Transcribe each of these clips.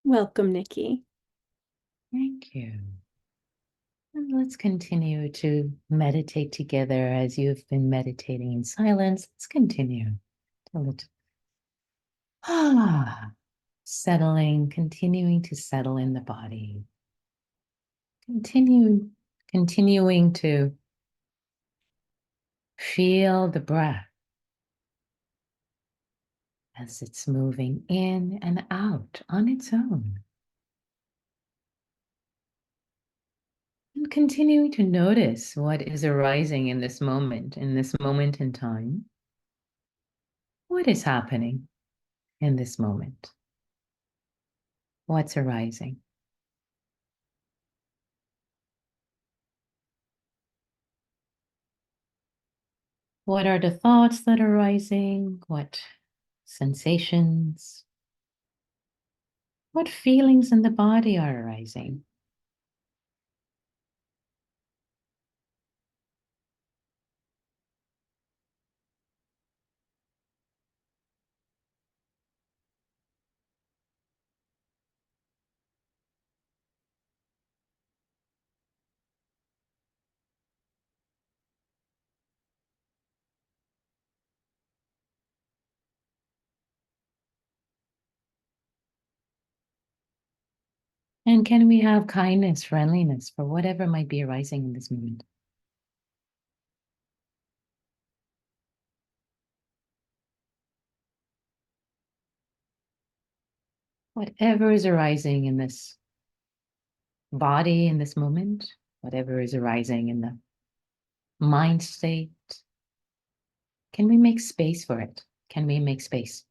Welcome, Nikki. Thank you. And let's continue to meditate together as you've been meditating in silence. Let's continue till it settling, continuing to settle in the body. Continuing to feel the breath as it's moving in and out on its own. And continuing to notice what is arising in this moment in time. What is happening in this moment? What's arising? What are the thoughts that are rising? What sensations? What feelings in the body are arising? And can we have kindness, friendliness for whatever might be arising in this moment? Whatever is arising in this body in this moment, whatever is arising in the mind state, can we make space for it? Can we make space?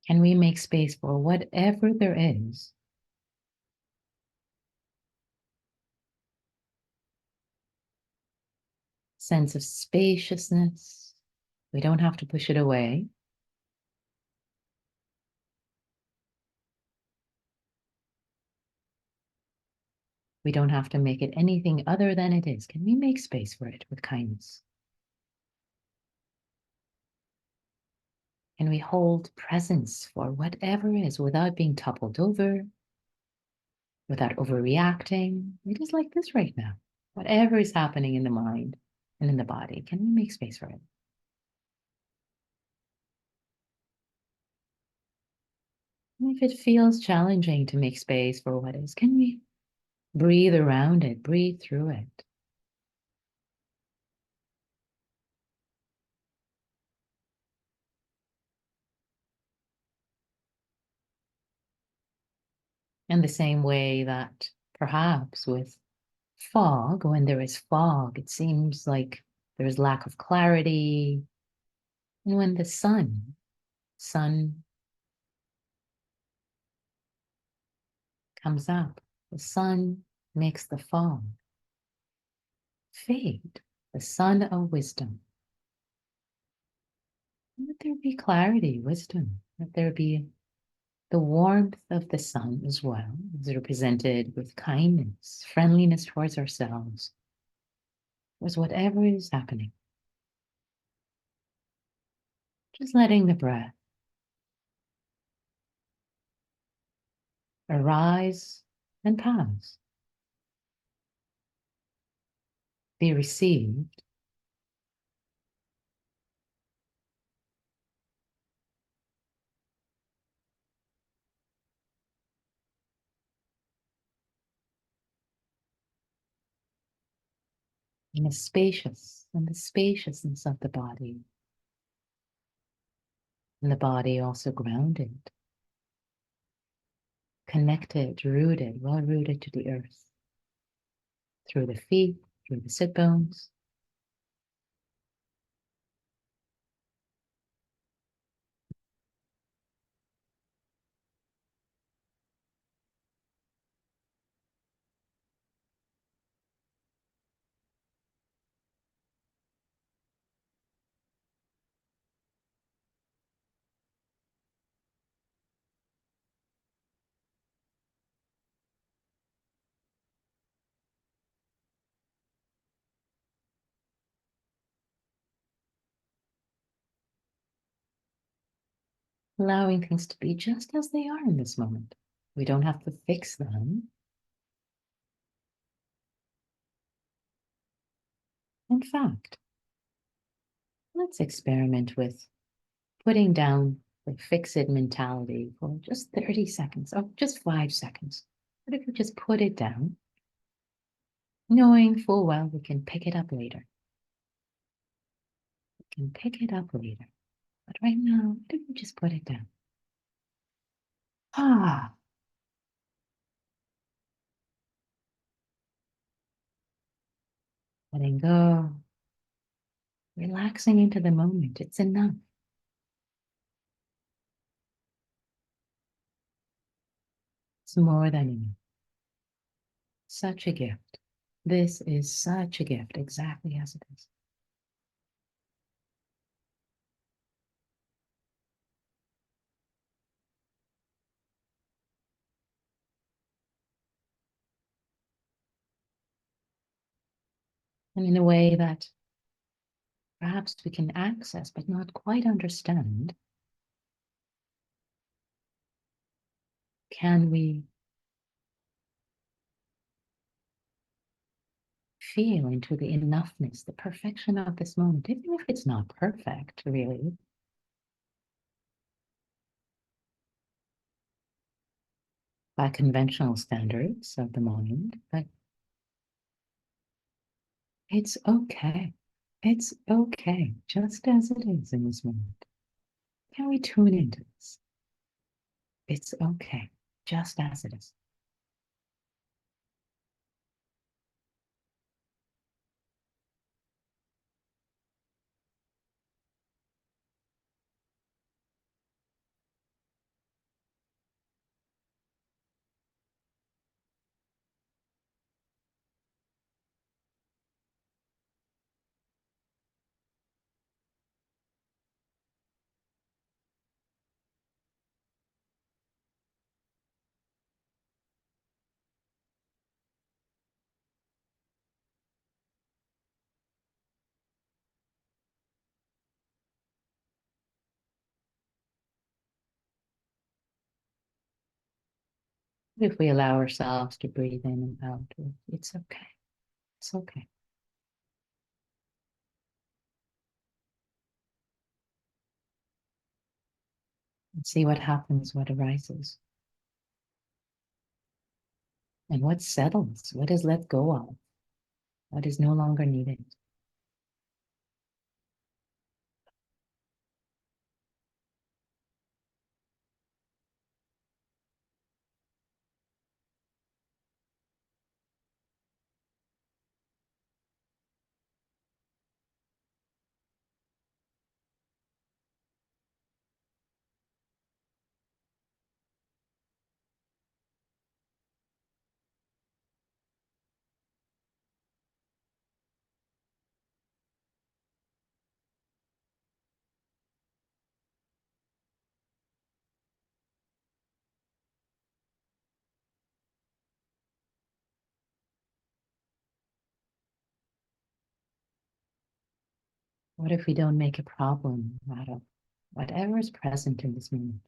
Can we make space for whatever there is? Sense of spaciousness. We don't have to push it away. We don't have to make it anything other than it is. Can we make space for it with kindness? Can we hold presence for whatever is without being toppled over, without overreacting? It is like this right now. Whatever is happening in the mind and in the body, can we make space for it? And if it feels challenging to make space for what is, can we breathe around it, breathe through it? In the same way that perhaps with fog, when there is fog, it seems like there's lack of clarity. And when the sun comes up, the sun makes the fog fade, the sun of wisdom. Let there be clarity, wisdom. Let there be the warmth of the sun as well, is represented with kindness, friendliness towards ourselves, towards whatever is happening. Just letting the breath arise and pass, be received, in the spaciousness of the body, and the body also grounded, connected, rooted, well rooted to the earth, through the feet, through the sit bones. allowing things to be just as they are in this moment. We don't have to fix them. In fact, let's experiment with putting down the fix-it mentality for just 30 seconds, or just 5 seconds. What if we just put it down, knowing full well we can pick it up later? We can pick it up later. But right now, what if we just put it down? Ah, letting go, relaxing into the moment. It's enough. It's more than enough. Such a gift. This is such a gift, exactly as it is. And in a way that perhaps we can access but not quite understand, can we feel into the enoughness, the perfection of this moment, even if it's not perfect, really, by conventional standards of the mind, but it's okay. It's okay, just as it is in this moment. Can we tune into this? It's okay, just as it is. If we allow ourselves to breathe in and out, it's okay. It's okay. And see what happens, what arises, and what settles, what is let go of, what is no longer needed. What if we don't make a problem out of whatever is present in this moment?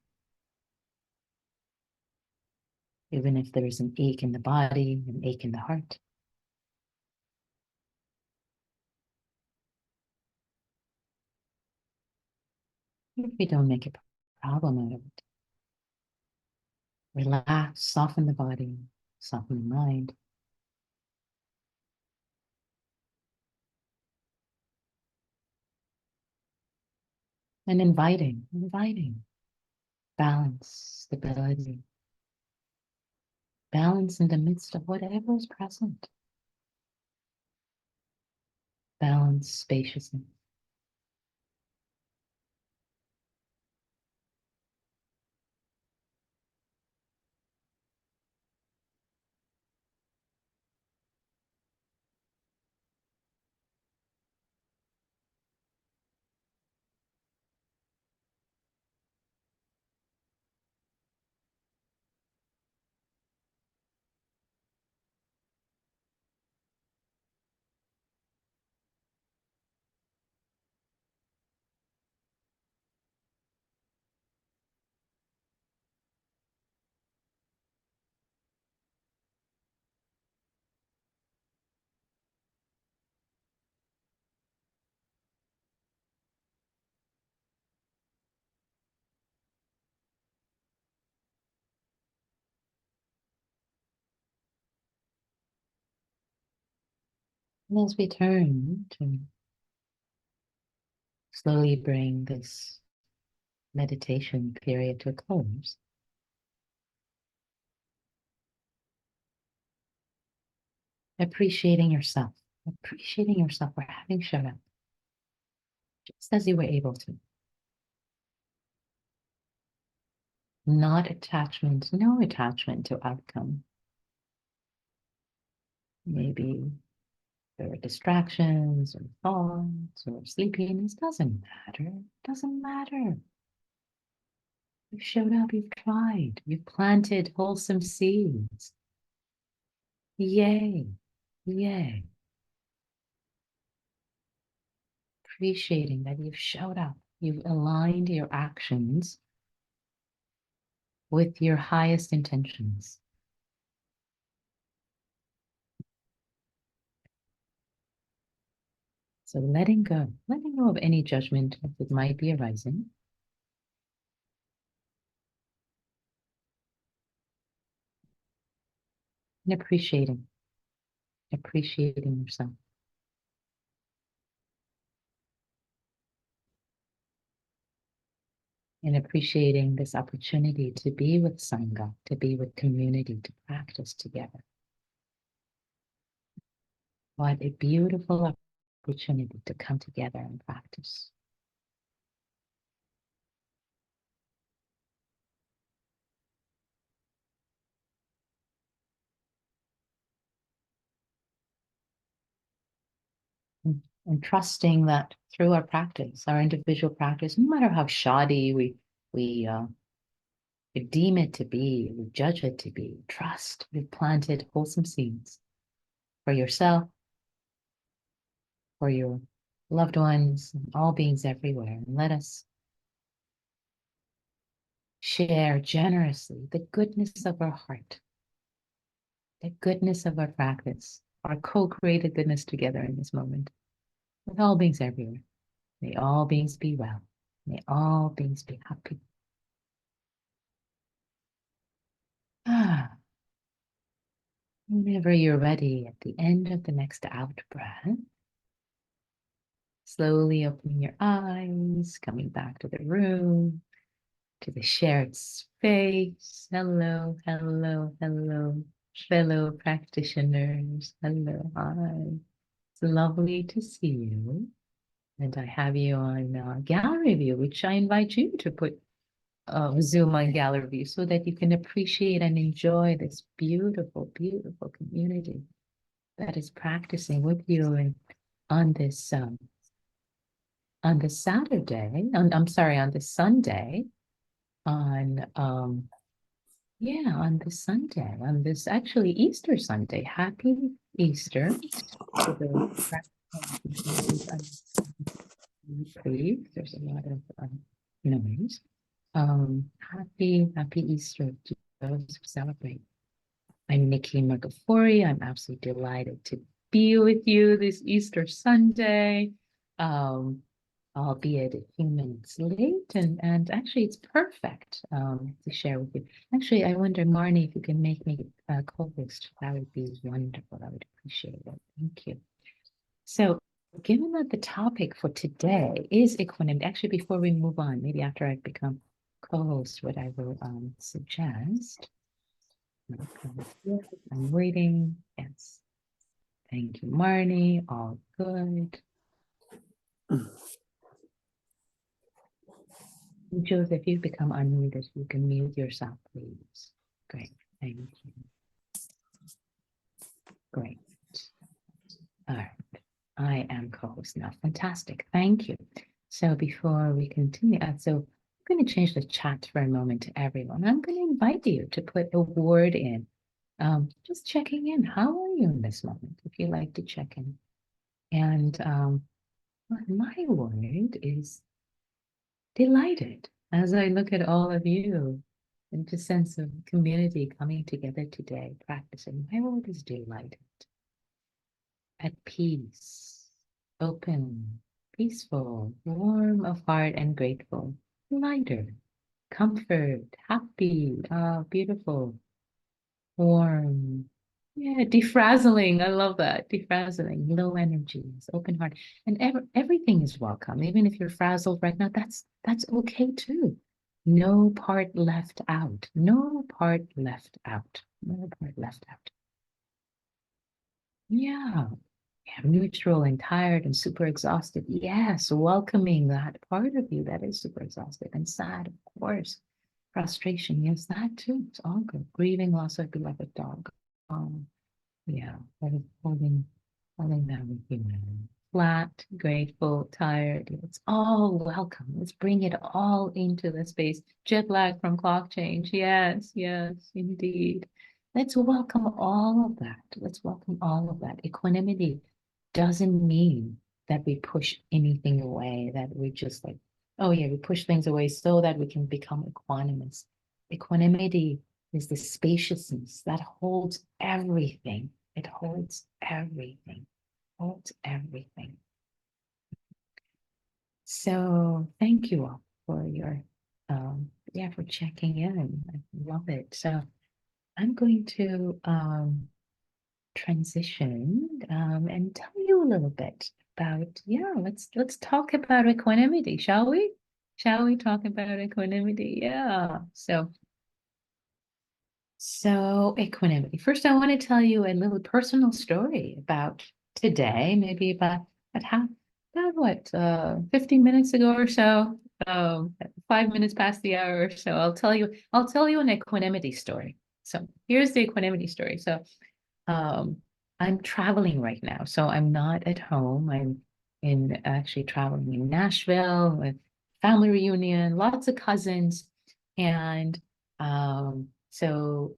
Even if there is an ache in the body, an ache in the heart, if we don't make a problem out of it, relax, soften the body, soften the mind, and inviting balance, stability, balance in the midst of whatever is present, balance, spaciousness. And as we turn to slowly bring this meditation period to a close, appreciating yourself for having shown up just as you were able to. No attachment to outcome. Maybe there were distractions or thoughts or sleepiness. Doesn't matter. You've showed up, you've tried, you've planted wholesome seeds. Yay. Appreciating that you've showed up, you've aligned your actions with your highest intentions. So letting go of any judgment that might be arising. And appreciating yourself. And appreciating this opportunity to be with Sangha, to be with community, to practice together. What a beautiful opportunity to come together and practice. And trusting that through our practice, our individual practice, no matter how shoddy we deem it to be, we judge it to be, trust we've planted wholesome seeds for yourself, for your loved ones, and all beings everywhere. And let us share generously the goodness of our heart, the goodness of our practice, our co-created goodness together in this moment with all beings everywhere. May all beings be well. May all beings be happy. Whenever you're ready, at the end of the next out breath, slowly opening your eyes, coming back to the room, to the shared space. Hello, fellow practitioners. Hello, hi. It's lovely to see you. And I have you on gallery view, which I invite you to put Zoom on gallery view so that you can appreciate and enjoy this beautiful community that is practicing with you and on this Saturday, on this Sunday, on this Sunday, on this actually Easter Sunday. Happy Easter to the please. There's a lot of noise. Happy Easter to those who celebrate. I'm Nikki Mirghafori. I'm absolutely delighted to be with you this Easter Sunday, albeit a few minutes late, and actually it's perfect to share with you. Actually, I wonder, Marnie, if you can make me a co-host, that would be wonderful. I would appreciate it. Thank you. So, given that the topic for today is equanimity, actually, before we move on, maybe after I become co-host, what I will suggest. I'm waiting. Yes. Thank you, Marnie. All good. Joseph, you've become unmuted. You can mute yourself, please. Great. Thank you. Great. All right. I am co-host now. Fantastic. Thank you. So before we continue, so I'm going to change the chat for a moment to everyone. I'm going to invite you to put a word in. Just checking in. How are you in this moment? If you like to check in. And my word is delighted as I look at all of you and the sense of community coming together today, practicing. My word is delighted. At peace, open, peaceful, warm of heart and grateful, lighter, comfort, happy, beautiful, warm, Yeah, defrazzling. I love that. Defrazzling, low energies, open heart. And everything is welcome. Even if you're frazzled right now, that's okay too. No part left out. No part left out. No part left out. Yeah. Yeah, neutral and tired and super exhausted. Yes, welcoming that part of you that is super exhausted and sad, of course. Frustration, yes, that too. It's all good. Grieving loss of a beloved dog. Um, yeah, that is holding that with you. Flat, grateful, tired. It's all welcome. Let's bring it all into the space. Jet lag from clock change. Yes, yes, indeed. Let's welcome all of that. Let's welcome all of that. Equanimity doesn't mean that we push anything away, that we just like, oh yeah, we push things away so that we can become equanimous. Equanimity is the spaciousness that holds everything. It holds everything, holds everything. So thank you all for your, yeah, for checking in. I love it. So I'm going to transition and tell you a little bit about, yeah, let's talk about equanimity, shall we? Shall we talk about equanimity? Yeah. So equanimity. First, I want to tell you a little personal story about today, maybe about how about what 15 minutes ago or so, 5 minutes past the hour or so. I'll tell you an equanimity story. So here's the equanimity story. So um, I'm traveling right now, so I'm not at home. I'm in actually traveling in Nashville with family reunion, lots of cousins, and so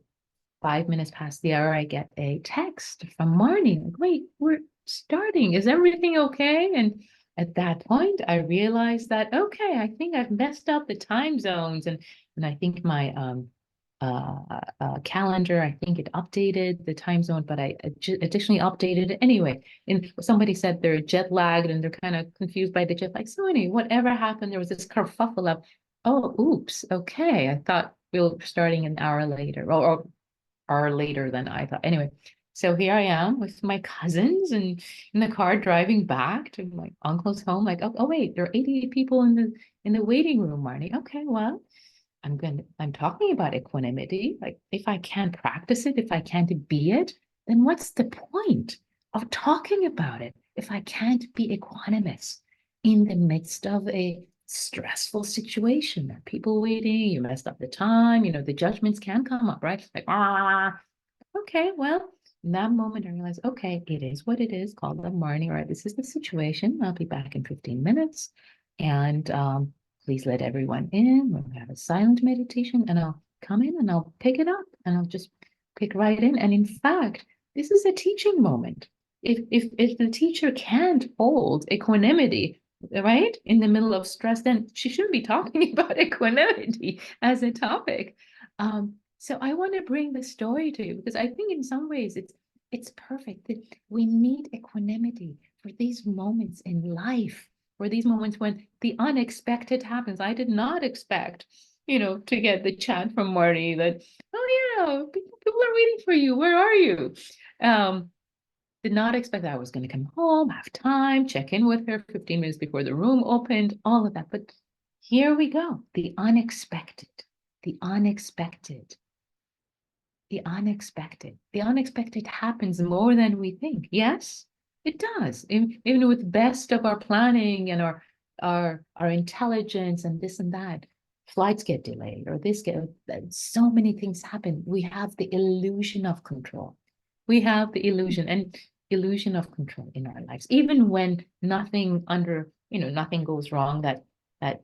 5 minutes past the hour, I get a text from Marnie. Like, wait, we're starting. Is everything okay? And at that point, I realized that okay, I think I've messed up the time zones, and I think my calendar, I think it updated the time zone, but I additionally updated it anyway. And somebody said they're jet lagged and they're kind of confused by the jet lag. So anyway, whatever happened, there was this kerfuffle of, oh, oops, okay. I thought we were starting an hour later, or hour later than I thought. Anyway, so here I am with my cousins and in the car driving back to my uncle's home. Like, oh wait, there are 88 people in the waiting room, Marnie. Okay, well, I'm talking about equanimity. Like if I can't practice it, if I can't be it, then what's the point of talking about it if I can't be equanimous in the midst of a stressful situation? There are people waiting, you messed up the time, the judgments can come up, right? Like, ah, okay, well, in that moment I realized, okay, it is what it is, call them Marnie, all right, this is the situation. I'll be back in 15 minutes. And please let everyone in. We'll have a silent meditation and I'll come in and I'll pick it up and I'll just pick right in. And in fact, this is a teaching moment. If the teacher can't hold equanimity, right, in the middle of stress, then she shouldn't be talking about equanimity as a topic. So I want to bring the story to you because I think in some ways it's perfect that we need equanimity for these moments in life, for these moments when the unexpected happens. I did not expect, to get the chat from Marty that, oh yeah, people are waiting for you. Where are you? Did not expect that I was going to come home, have time, check in with her 15 minutes before the room opened, all of that. But here we go, the unexpected, the unexpected. The unexpected. The unexpected happens more than we think. Yes, it does. Even with best of our planning and our intelligence and this and that, flights get delayed or so many things happen. We have the illusion of control. We have the illusion of control in our lives. Even when nothing goes wrong, that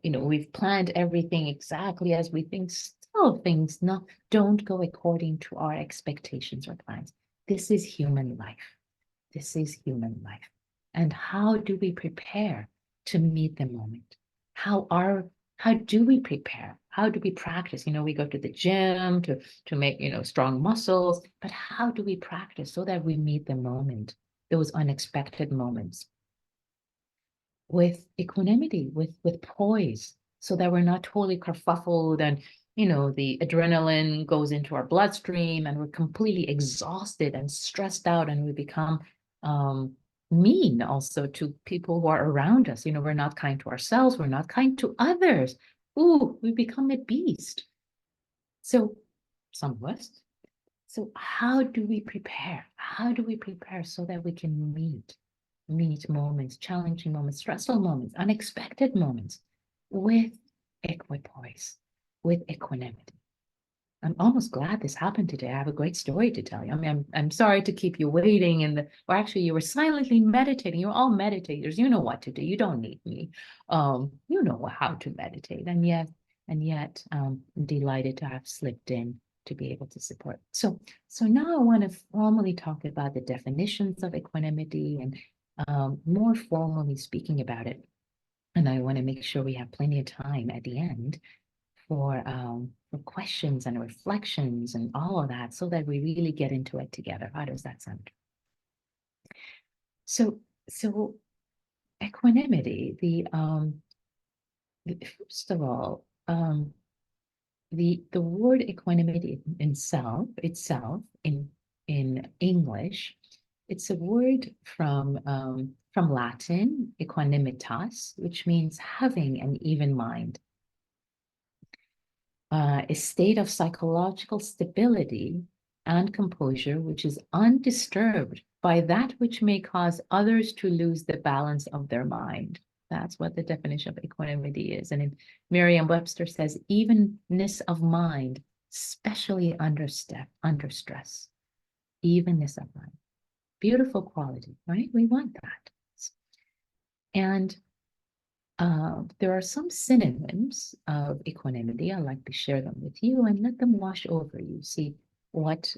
we've planned everything exactly as we think, still things don't go according to our expectations or plans. This is human life. This is human life. And how do we prepare to meet the moment? How do we prepare? How do we practice? We go to the gym to make, strong muscles, but how do we practice so that we meet the moment, those unexpected moments with equanimity, with poise, so that we're not totally kerfuffled and the adrenaline goes into our bloodstream and we're completely exhausted and stressed out, and we become mean also to people who are around us. We're not kind to ourselves, we're not kind to others. Ooh, we become a beast. So some of us. So how do we prepare? How do we prepare so that we can meet moments, challenging moments, stressful moments, unexpected moments with equipoise, with equanimity? I'm almost glad this happened today. I have a great story to tell you. I mean, I'm sorry to keep you waiting or actually you were silently meditating. You're all meditators. You know what to do. You don't need me. You know how to meditate. And yet, I'm delighted to have slipped in to be able to support. So now I want to formally talk about the definitions of equanimity and more formally speaking about it. And I want to make sure we have plenty of time at the end for questions and reflections and all of that, so that we really get into it together. How does that sound? So equanimity, first of all, the word equanimity itself in English, it's a word from Latin, equanimitas, which means having an even mind. A state of psychological stability and composure which is undisturbed by that which may cause others to lose the balance of their mind. That's what the definition of equanimity is. And Merriam-Webster says, evenness of mind, especially under stress. Evenness of mind. Beautiful quality, right? We want that. And there are some synonyms of equanimity. I'd like to share them with you and let them wash over you. See what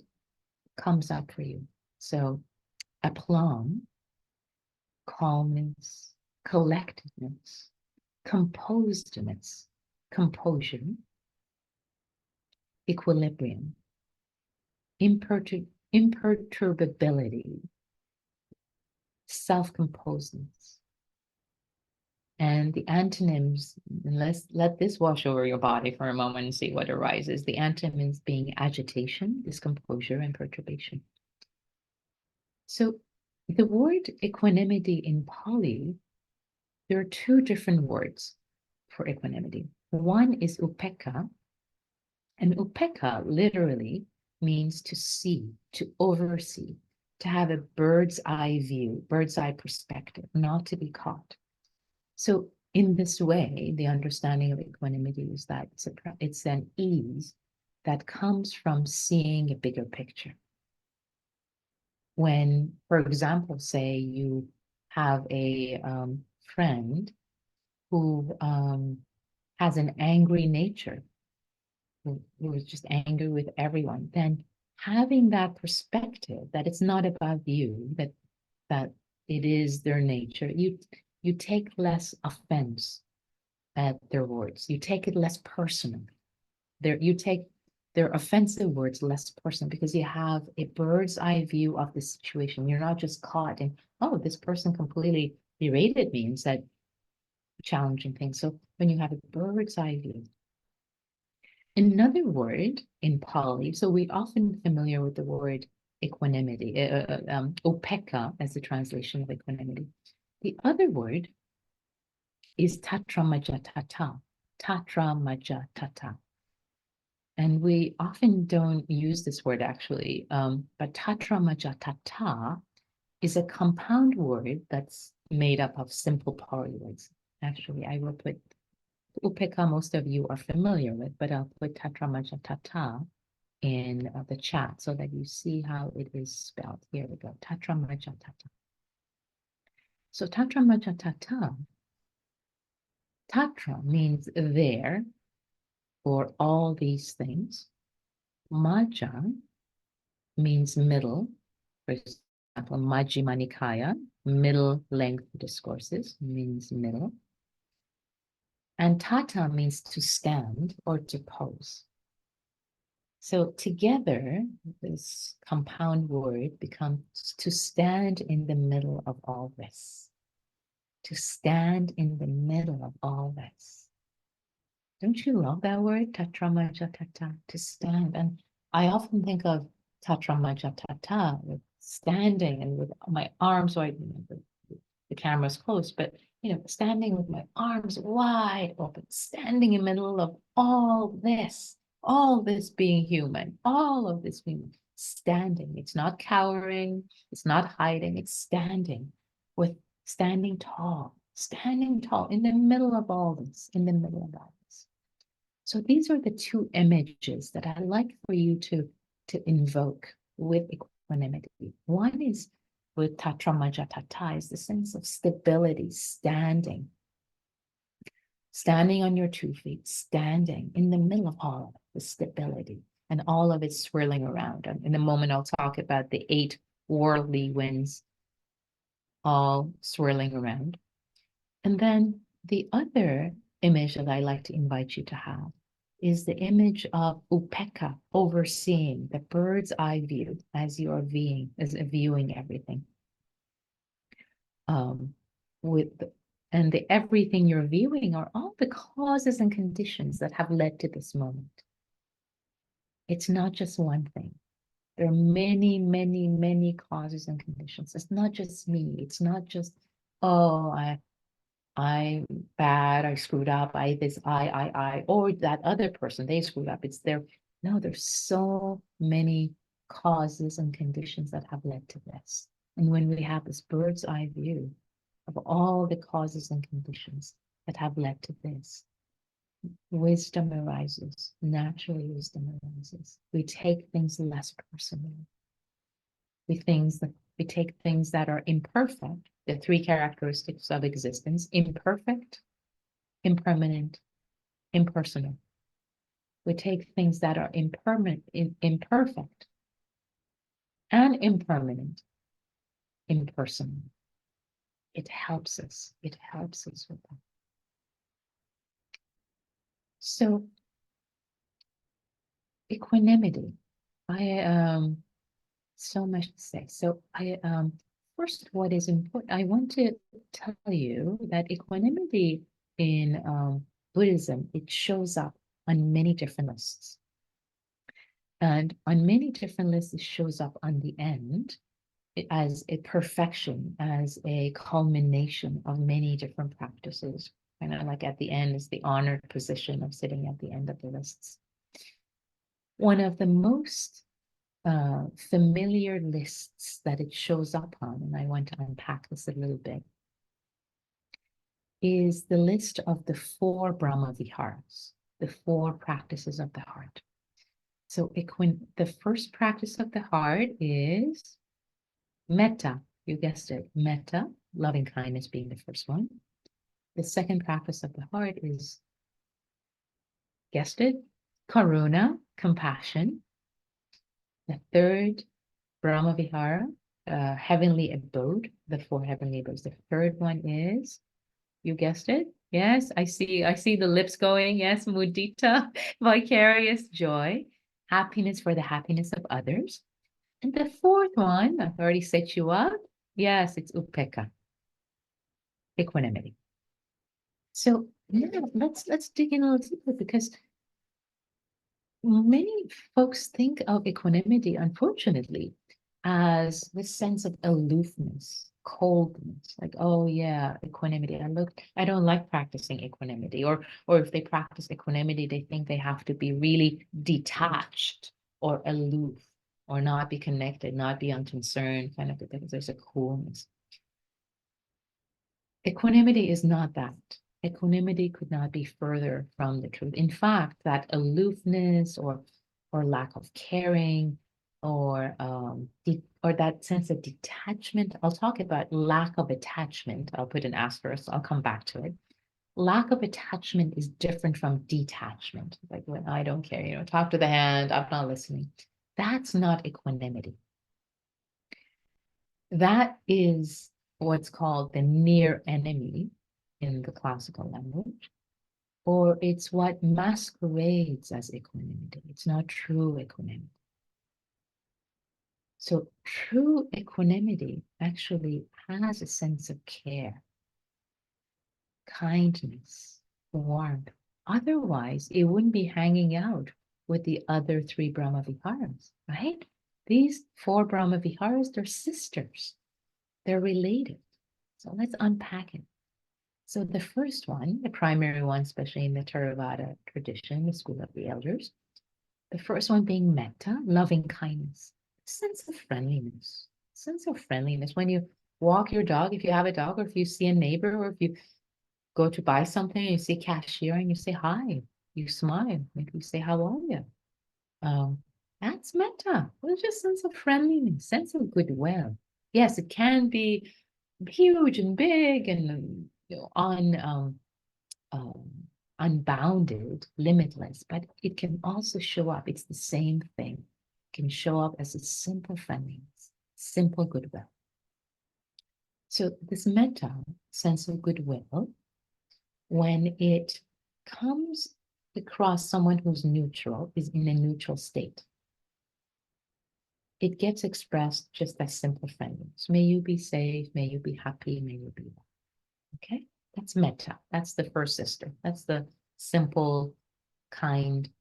comes up for you. So, aplomb, calmness, collectedness, composedness, composure, equilibrium, imperturbability, self-composedness. And the antonyms, and let's let this wash over your body for a moment and see what arises. The antonyms being agitation, discomposure, and perturbation. So the word equanimity in Pali, there are two different words for equanimity. One is upekkha, and upekkha literally means to see, to oversee, to have a bird's eye view, bird's eye perspective, not to be caught. So in this way, the understanding of equanimity is that it's an ease that comes from seeing a bigger picture. When, for example, say you have a friend who has an angry nature, who is just angry with everyone, then having that perspective that it's not about you, that it is their nature, you take less offense at their words. You take it less personal. You take their offensive words less personal because you have a bird's eye view of the situation. You're not just caught in, oh, this person completely berated me and said challenging things. So when you have a bird's eye view. Another word in Pali, so we're often familiar with the word equanimity, upekkha as the translation of equanimity. The other word is tatramajatata, tatramajatata. And we often don't use this word actually, but tatramajatata is a compound word that's made up of simple Pali words. Actually, I will put upekkha, most of you are familiar with, but I'll put tatramajatata in the chat so that you see how it is spelled. Here we go, tatramajatata. So tatramajatata, tatra means there for all these things. Maja means middle. For example, Majjhima Nikaya, middle length discourses, means middle. And tata means to stand or to pose. So together, this compound word becomes to stand in the middle of all this. To stand in the middle of all this. Don't you love that word? Tatramajatata, to stand. And I often think of Tatramajatata, with standing and with my arms, so the camera's close, but standing with my arms wide open, standing in the middle of all this being human, all of this being standing. It's not cowering, it's not hiding, it's with standing tall in the middle of all this, in the middle of all this. So these are the two images that I like for you to invoke with equanimity. One is with Tatramajatata is the sense of stability, standing on your 2 feet, standing in the middle of all of it, the stability and all of it swirling around. And in a moment, I'll talk about the 8 worldly winds all swirling around. And then the other image that I like to invite you to have is the image of upekkha, overseeing, the bird's eye view as you are viewing everything. And the everything you're viewing are all the causes and conditions that have led to this moment. It's not just one thing. There are many, many, many causes and conditions. It's not just me. It's not just, oh, I'm bad, I screwed up, or that other person, they screwed up. No, there's so many causes and conditions that have led to this. And when we have this bird's eye view of all the causes and conditions that have led to this, wisdom arises. Naturally, wisdom arises. We take things less personally. We take things that are imperfect, the 3 characteristics of existence: imperfect, impermanent, impersonal. We take things that are imperfect and impermanent, impersonal. It helps us. It helps us with that. So, equanimity. So much to say. So first, what is important, I want to tell you that equanimity in Buddhism, it shows up on many different lists. And on many different lists, it shows up on the end as a perfection, as a culmination of many different practices. Kind of like at the end is the honored position of sitting at the end of the lists. One of the most familiar lists that it shows up on, and I want to unpack this a little bit, is the list of the 4 Brahma Viharas, the 4 practices of the heart. So the first practice of the heart is metta. You guessed it, metta, loving kindness being the first one. The second practice of the heart is, guessed it, karuna, compassion. The third Brahma Vihara, heavenly abode, the 4 heavenly abodes. The third one is, you guessed it. Yes, I see the lips going. Yes, mudita, vicarious joy, happiness for the happiness of others. And the 4th one, I've already set you up. Yes, it's upekkha, equanimity. So now let's dig in a little deeper, because many folks think of equanimity, unfortunately, as this sense of aloofness, coldness, like, oh yeah, equanimity. I don't like practicing equanimity, or if they practice equanimity, they think they have to be really detached or aloof, or not be connected, not be unconcerned, kind of, because there's a coolness. Equanimity is not that. Equanimity could not be further from the truth. In fact, that aloofness or lack of caring, or that sense of detachment. I'll talk about lack of attachment. I'll put an asterisk. I'll come back to it. Lack of attachment is different from detachment. Like, when I don't care, talk to the hand, I'm not listening. That's not equanimity. That is what's called the near enemy in the classical language, or it's what masquerades as equanimity. It's not true equanimity. So true equanimity actually has a sense of care, kindness, warmth, Otherwise, it wouldn't be hanging out with the other 3 Brahma Viharas, right? These 4 Brahma Viharas, they're sisters. They're related. So let's unpack it. So the first one, the primary one, especially in the Theravada tradition, the school of the elders, the first one being metta, loving kindness, sense of friendliness, sense of friendliness. When you walk your dog, if you have a dog, or if you see a neighbor, or if you go to buy something and you see a cashier and you say hi, you smile, maybe you say, how are you? That's metta. It's just sense of friendliness, sense of goodwill. Yes, it can be huge and big and um, unbounded, limitless, but it can also show up. It's the same thing. It can show up as a simple friendliness, simple goodwill. So this metta, sense of goodwill, when it comes across someone who's neutral, is in a neutral state, it gets expressed just as simple friendliness. May you be safe, may you be happy, may you be well. Okay, that's metta. That's the first sister. That's the simple, kindness,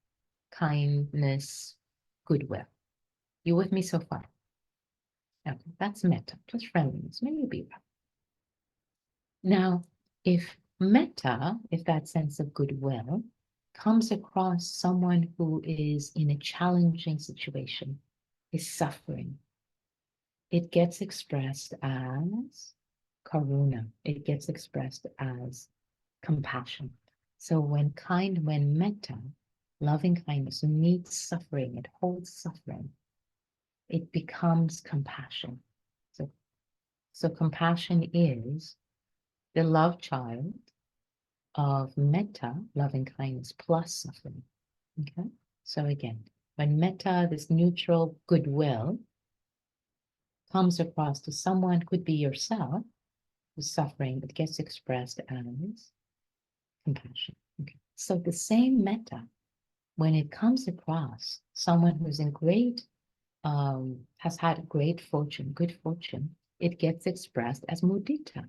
goodwill. You with me so far? Okay, that's metta, just friendliness. May you be well. Now, if metta, if that sense of goodwill comes across someone who is in a challenging situation, is suffering, it gets expressed as karuna. It gets expressed as compassion. So when metta, loving kindness, meets suffering, it holds suffering, it becomes compassion. So compassion is the love child of metta, loving kindness, plus suffering. Okay? So again, when metta, this neutral goodwill, comes across to someone, could be yourself, who's suffering, it gets expressed as compassion. Okay. So the same metta, when it comes across someone who's in has had great fortune, good fortune, it gets expressed as mudita.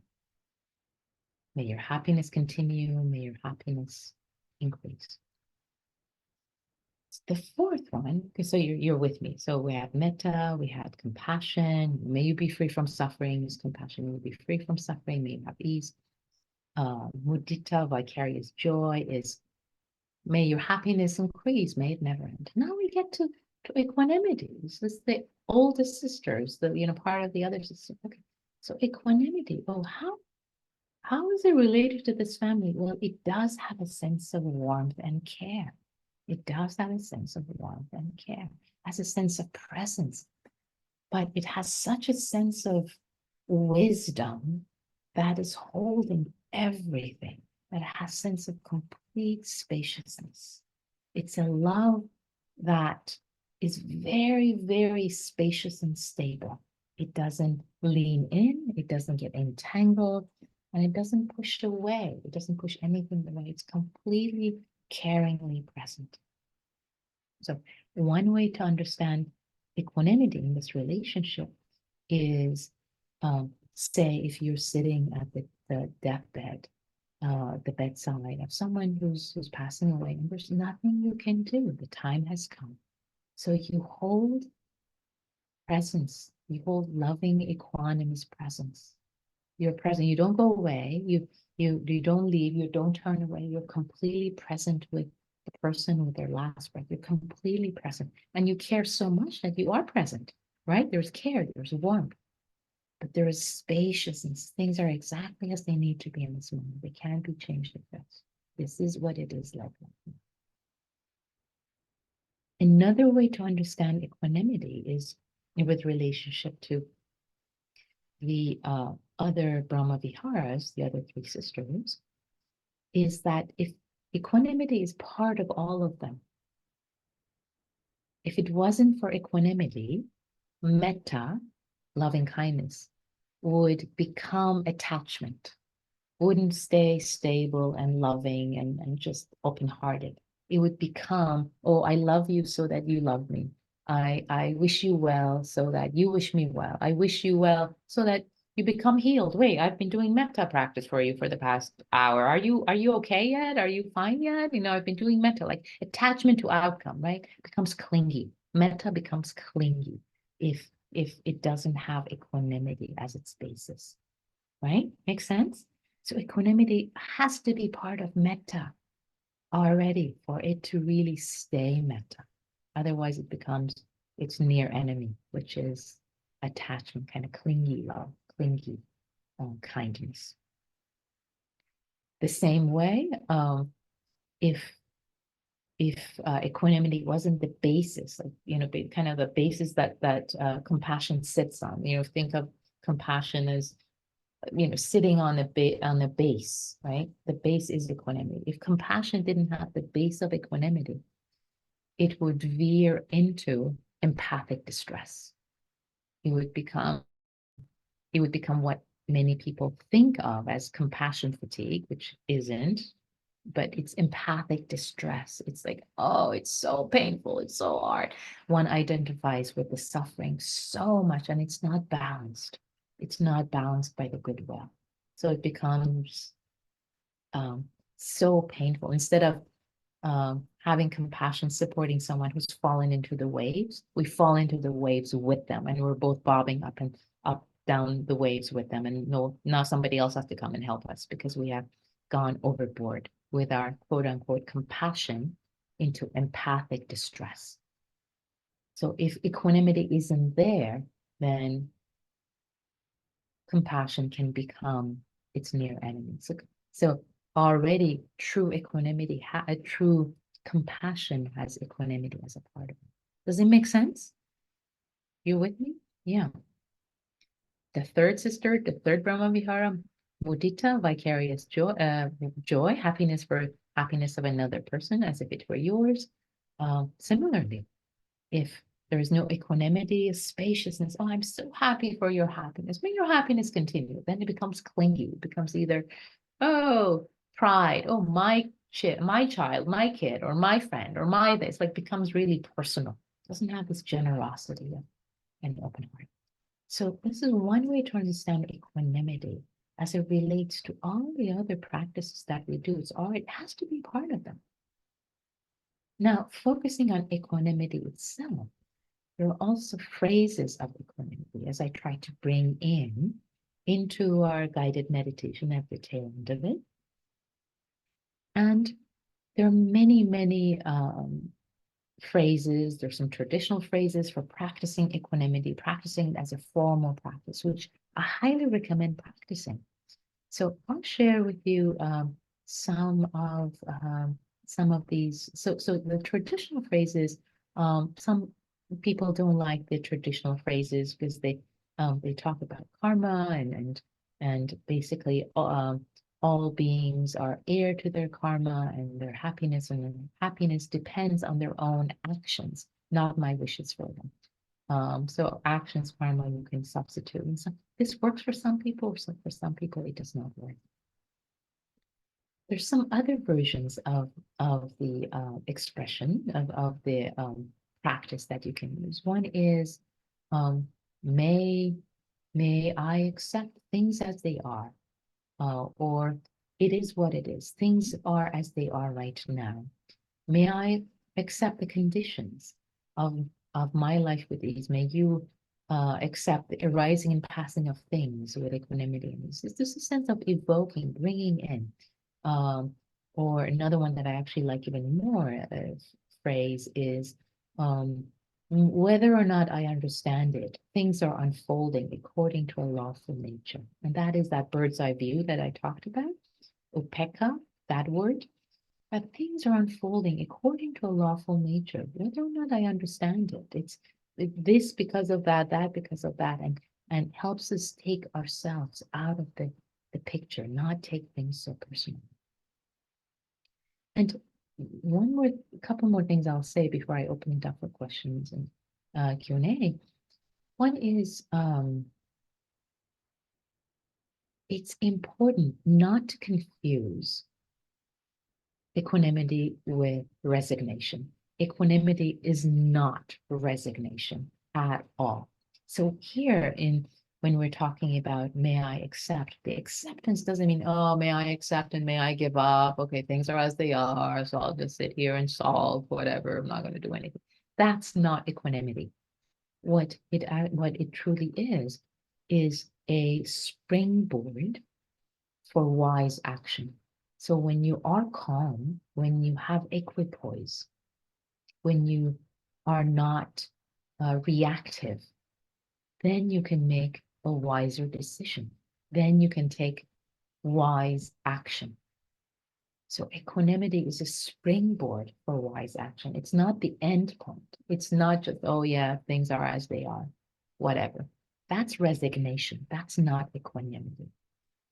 May your happiness continue, may your happiness increase. The fourth one, okay, so you're with me. So we have metta, we had compassion. May you be free from suffering. Is compassion. May you be free from suffering. May you have ease. Mudita, vicarious joy, is may your happiness increase. May it never end. Now we get to equanimity. This is the oldest sisters, the part of the other sister. Okay, so equanimity. Oh, how is it related to this family? Well, it does have a sense of warmth and care. It does have a sense of warmth and care, has a sense of presence, but it has such a sense of wisdom that is holding everything, that has a sense of complete spaciousness. It's a love that is very, very spacious and stable. It doesn't lean in, it doesn't get entangled, and it doesn't push away. It doesn't push anything away. It's completely caringly present. So one way to understand equanimity in this relationship is, say, if you're sitting at the deathbed, the bedside of someone who's passing away, and there's nothing you can do. The time has come. So you hold presence. You hold loving, equanimous presence. You're present. You don't go away. You don't leave. You don't turn away. You're completely present with the person with their last breath. You're completely present. And you care so much that you are present, right? There's care, there's warmth, but there is spaciousness. Things are exactly as they need to be in this moment. They can't be changed at this. This is what it is like. Another way to understand equanimity is with relationship to the other Brahma Viharas, the other 3 sisters, is that if equanimity is part of all of them, if it wasn't for equanimity, metta, loving kindness, would become attachment, wouldn't stay stable and loving and just open-hearted. It would become, oh, I love you so that you love me. I wish you well so that you wish me well. I wish you well so that You become healed. Wait, I've been doing metta practice for you for the past hour. Are you okay yet? Are you fine yet? I've been doing metta, like attachment to outcome, right? Becomes clingy. Metta becomes clingy if it doesn't have equanimity as its basis, right? Makes sense? So equanimity has to be part of metta already for it to really stay metta. Otherwise it becomes its near enemy, which is attachment, kind of clingy love, clingy kindness. The same way, if equanimity wasn't the basis, like kind of the basis that compassion sits on. Think of compassion as sitting on the base, right? The base is equanimity. If compassion didn't have the base of equanimity, it would veer into empathic distress. It would become what many people think of as compassion fatigue, which isn't, but it's empathic distress. It's like, oh, it's so painful, it's so hard. One identifies with the suffering so much, and it's not balanced. It's not balanced by the goodwill. So it becomes so painful. Instead of having compassion, supporting someone who's fallen into the waves, we fall into the waves with them, and we're both bobbing up and up down the waves with them. And no, now somebody else has to come and help us because we have gone overboard with our quote unquote compassion into empathic distress. So if equanimity isn't there, then compassion can become its near enemy. So already true equanimity, a true compassion has equanimity as a part of it. Does it make sense? You with me? Yeah. The third sister, the third Brahma Vihara, mudita, vicarious joy, happiness for happiness of another person as if it were yours. Similarly, if there is no equanimity, spaciousness, oh, I'm so happy for your happiness. May your happiness continue. Then it becomes clingy. It becomes either, oh, pride, oh, my child, my kid, or my friend, or my this, like becomes really personal. It doesn't have this generosity and open heart. So this is one way to understand equanimity as it relates to all the other practices that we do. It has to be part of them. Now, focusing on equanimity itself, there are also phrases of equanimity as I try to bring into our guided meditation at the tail end of it. And there are many, many phrases. There's some traditional phrases for practicing equanimity, practicing as a formal practice, which I highly recommend practicing. So I'll share with you some of these. So the traditional phrases, some people don't like the traditional phrases because they talk about karma and basically all beings are heir to their karma, and their happiness depends on their own actions, not my wishes for them. So actions, karma, you can substitute. And so this works for some people, so for some people it does not work. There's some other versions of the expression of the practice that you can use. One is may I accept things as they are. Or it is what it is. Things are as they are right now. May I accept the conditions of my life with ease. May you accept the arising and passing of things with equanimity. And this is a sense of evoking, bringing in. Or another one that I actually like even more phrase is whether or not I understand it, things are unfolding according to a lawful nature. And that is that bird's eye view that I talked about, upekkha, that word. That things are unfolding according to a lawful nature, whether or not I understand it. It's this because of that because of that, and helps us take ourselves out of the picture, not take things so personal. And couple more things I'll say before I open it up for questions and Q&A. One is it's important not to confuse equanimity with resignation. Equanimity is not resignation at all. So here in when we're talking about may I accept, the acceptance doesn't mean, oh, may I accept and may I give up? Okay, things are as they are, so I'll just sit here and solve whatever. I'm not going to do anything. That's not equanimity. What it truly is a springboard for wise action. So when you are calm, when you have equipoise, when you are not reactive, then you can make a wiser decision. Then you can take wise action. So equanimity is a springboard for wise action. It's not the end point. It's not just, oh yeah, things are as they are, whatever. That's resignation. That's not equanimity.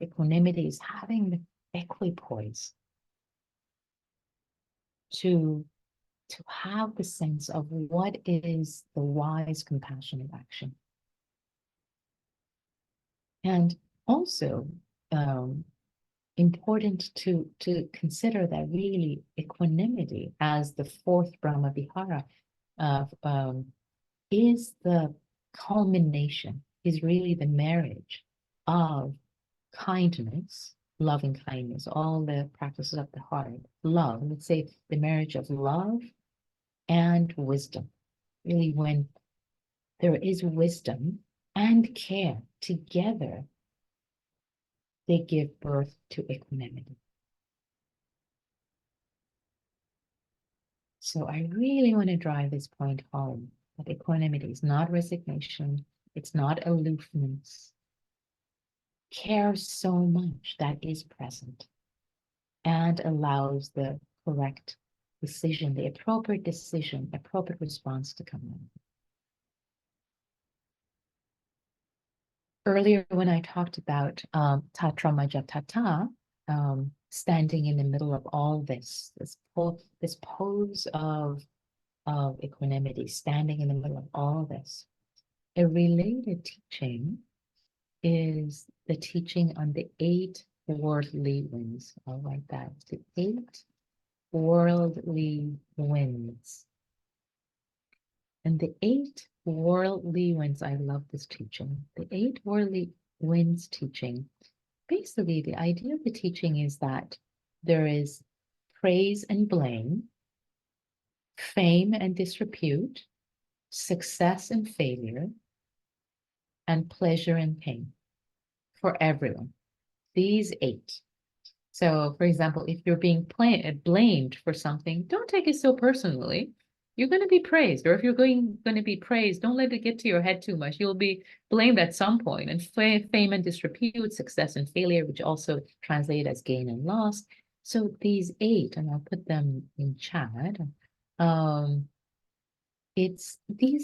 Equanimity is having the equipoise to have the sense of what is the wise, compassionate action. And also important to consider that really equanimity as the fourth Brahma Vihara is the culmination, is really the marriage of kindness, loving kindness, all the practices of the heart, love, let's say the marriage of love and wisdom. Really, when there is wisdom and care together, they give birth to equanimity. So I really want to drive this point home, that equanimity is not resignation, it's not aloofness. Care so much that is present and allows the correct decision, the appropriate decision, appropriate response to come in. Earlier, when I talked about Tatra Majatata, standing in the middle of all this pose of equanimity, standing in the middle of all this, a related teaching is the teaching on the 8 worldly winds. I'll write that. The 8 worldly winds. And the 8 worldly winds, I love this teaching. The 8 worldly winds teaching. Basically, the idea of the teaching is that there is praise and blame, fame and disrepute, success and failure, and pleasure and pain for everyone. These 8. So, for example, if you're being blamed for something, don't take it so personally. You're going to be praised, or if you're going to be praised, don't let it get to your head too much. You'll be blamed at some point. And fame and disrepute, success and failure, which also translate as gain and loss. So these 8, and I'll put them in chat. These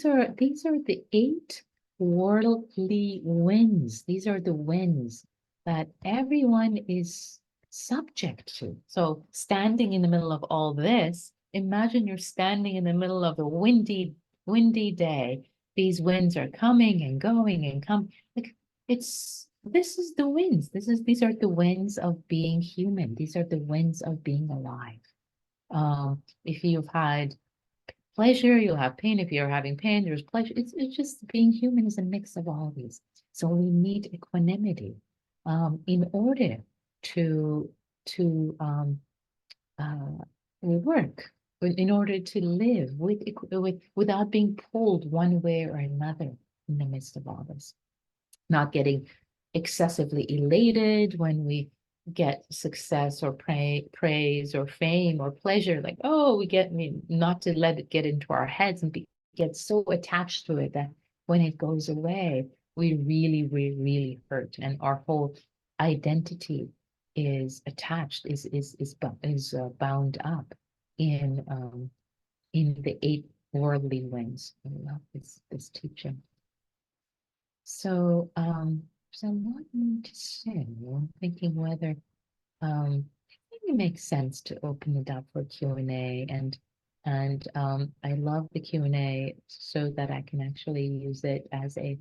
are the 8 worldly winds. These are the winds that everyone is subject to. So standing in the middle of all this, imagine you're standing in the middle of a windy day. These winds are coming and going and come. Like this is the winds. These are the winds of being human. These are the winds of being alive. If you've had pleasure, you'll have pain. If you're having pain, there's pleasure. It's just being human is a mix of all these. So we need equanimity in order to work, in order to live without being pulled one way or another in the midst of all this. Not getting excessively elated when we get success or praise or fame or pleasure, like, oh, not to let it get into our heads and get so attached to it that when it goes away, we really hurt, and our whole identity is attached, is bound up in the 8 worldly winds. I love this teaching. So there's a lot more to say. I'm thinking whether I think it makes sense to open it up for Q&A, and I love the Q&A so that I can actually use it as a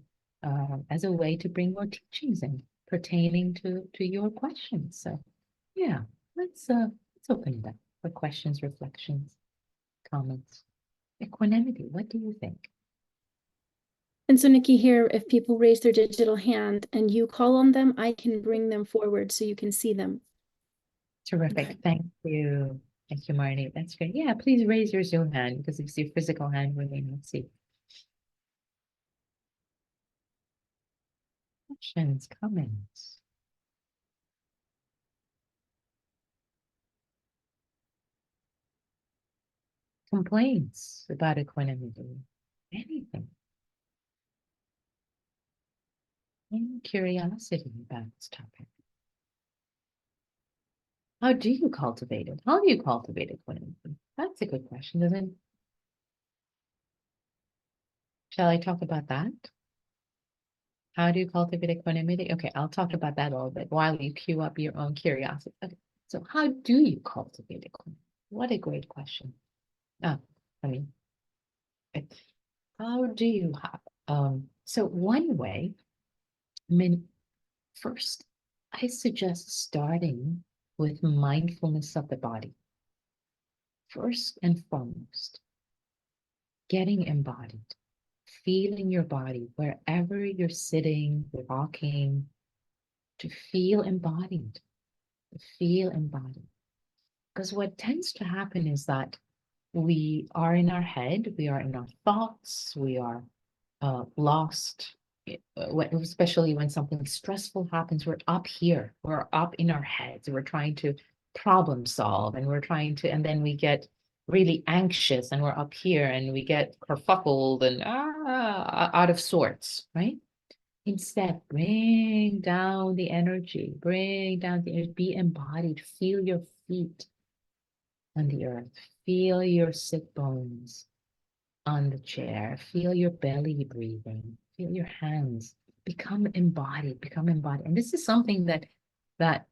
way to bring more teachings in pertaining to your questions. So yeah, let's open it up for questions, reflections, comments. Equanimity, what do you think? And so, Nikki, here, if people raise their digital hand and you call on them, I can bring them forward so you can see them. Terrific. Thank you. Thank you, Marnie. That's great. Yeah, please raise your Zoom hand because if it's your physical hand, we may not see. Questions, comments. Complaints about equanimity, anything. Any curiosity about this topic. How do you cultivate it? How do you cultivate equanimity? That's a good question, isn't it? Shall I talk about that? How do you cultivate equanimity? Okay, I'll talk about that a little bit while you queue up your own curiosity. Okay, so how do you cultivate equanimity? What a great question. Ah, I mean, how do you have? So one way, I mean, first, I suggest starting with mindfulness of the body. First and foremost, getting embodied, feeling your body wherever you're sitting, walking, to feel embodied, to feel embodied. Because what tends to happen is that we are in our head, we are in our thoughts, we are lost, especially when something stressful happens. We're up here, we're up in our heads, we're trying to problem solve, and we're trying to, and then we get really anxious, and we're up here, and we get kerfuffled and out of sorts, right? Instead, bring down the energy, bring down the energy, be embodied, feel your feet on the earth, feel your sit bones on the chair, feel your belly breathing, feel your hands, become embodied, become embodied. And this is something that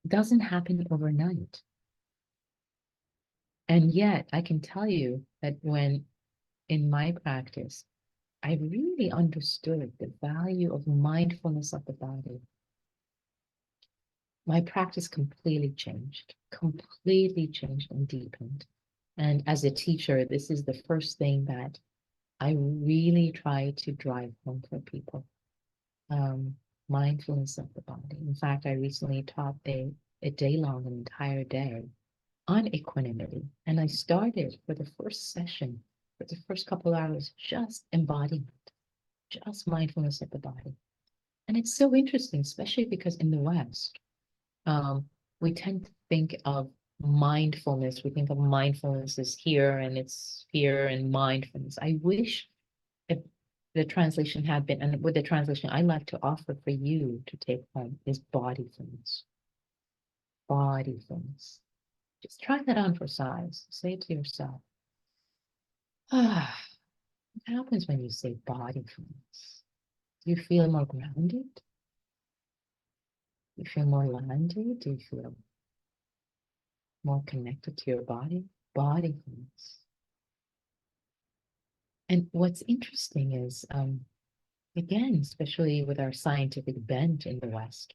doesn't happen overnight. And yet I can tell you that when in my practice, I really understood the value of mindfulness of the body. My practice completely changed and deepened. And as a teacher, this is the first thing that I really try to drive home for people. Mindfulness of the body. In fact, I recently taught a day long, an entire day on equanimity. And I started for the first session, for the first couple hours, just embodiment, just mindfulness of the body. And it's so interesting, especially because in the West, we tend to think of mindfulness. We think of mindfulness as here and it's here and mindfulness. I wish if the translation had been, and with the translation I like to offer for you to take home is bodyfulness. Bodyfulness. Just try that on for size. Say it to yourself. Ah, what happens when you say bodyfulness? Do you feel more grounded? Do you feel more landed? Do you feel more connected to your body? Bodyfulness. And what's interesting is, again, especially with our scientific bent in the West,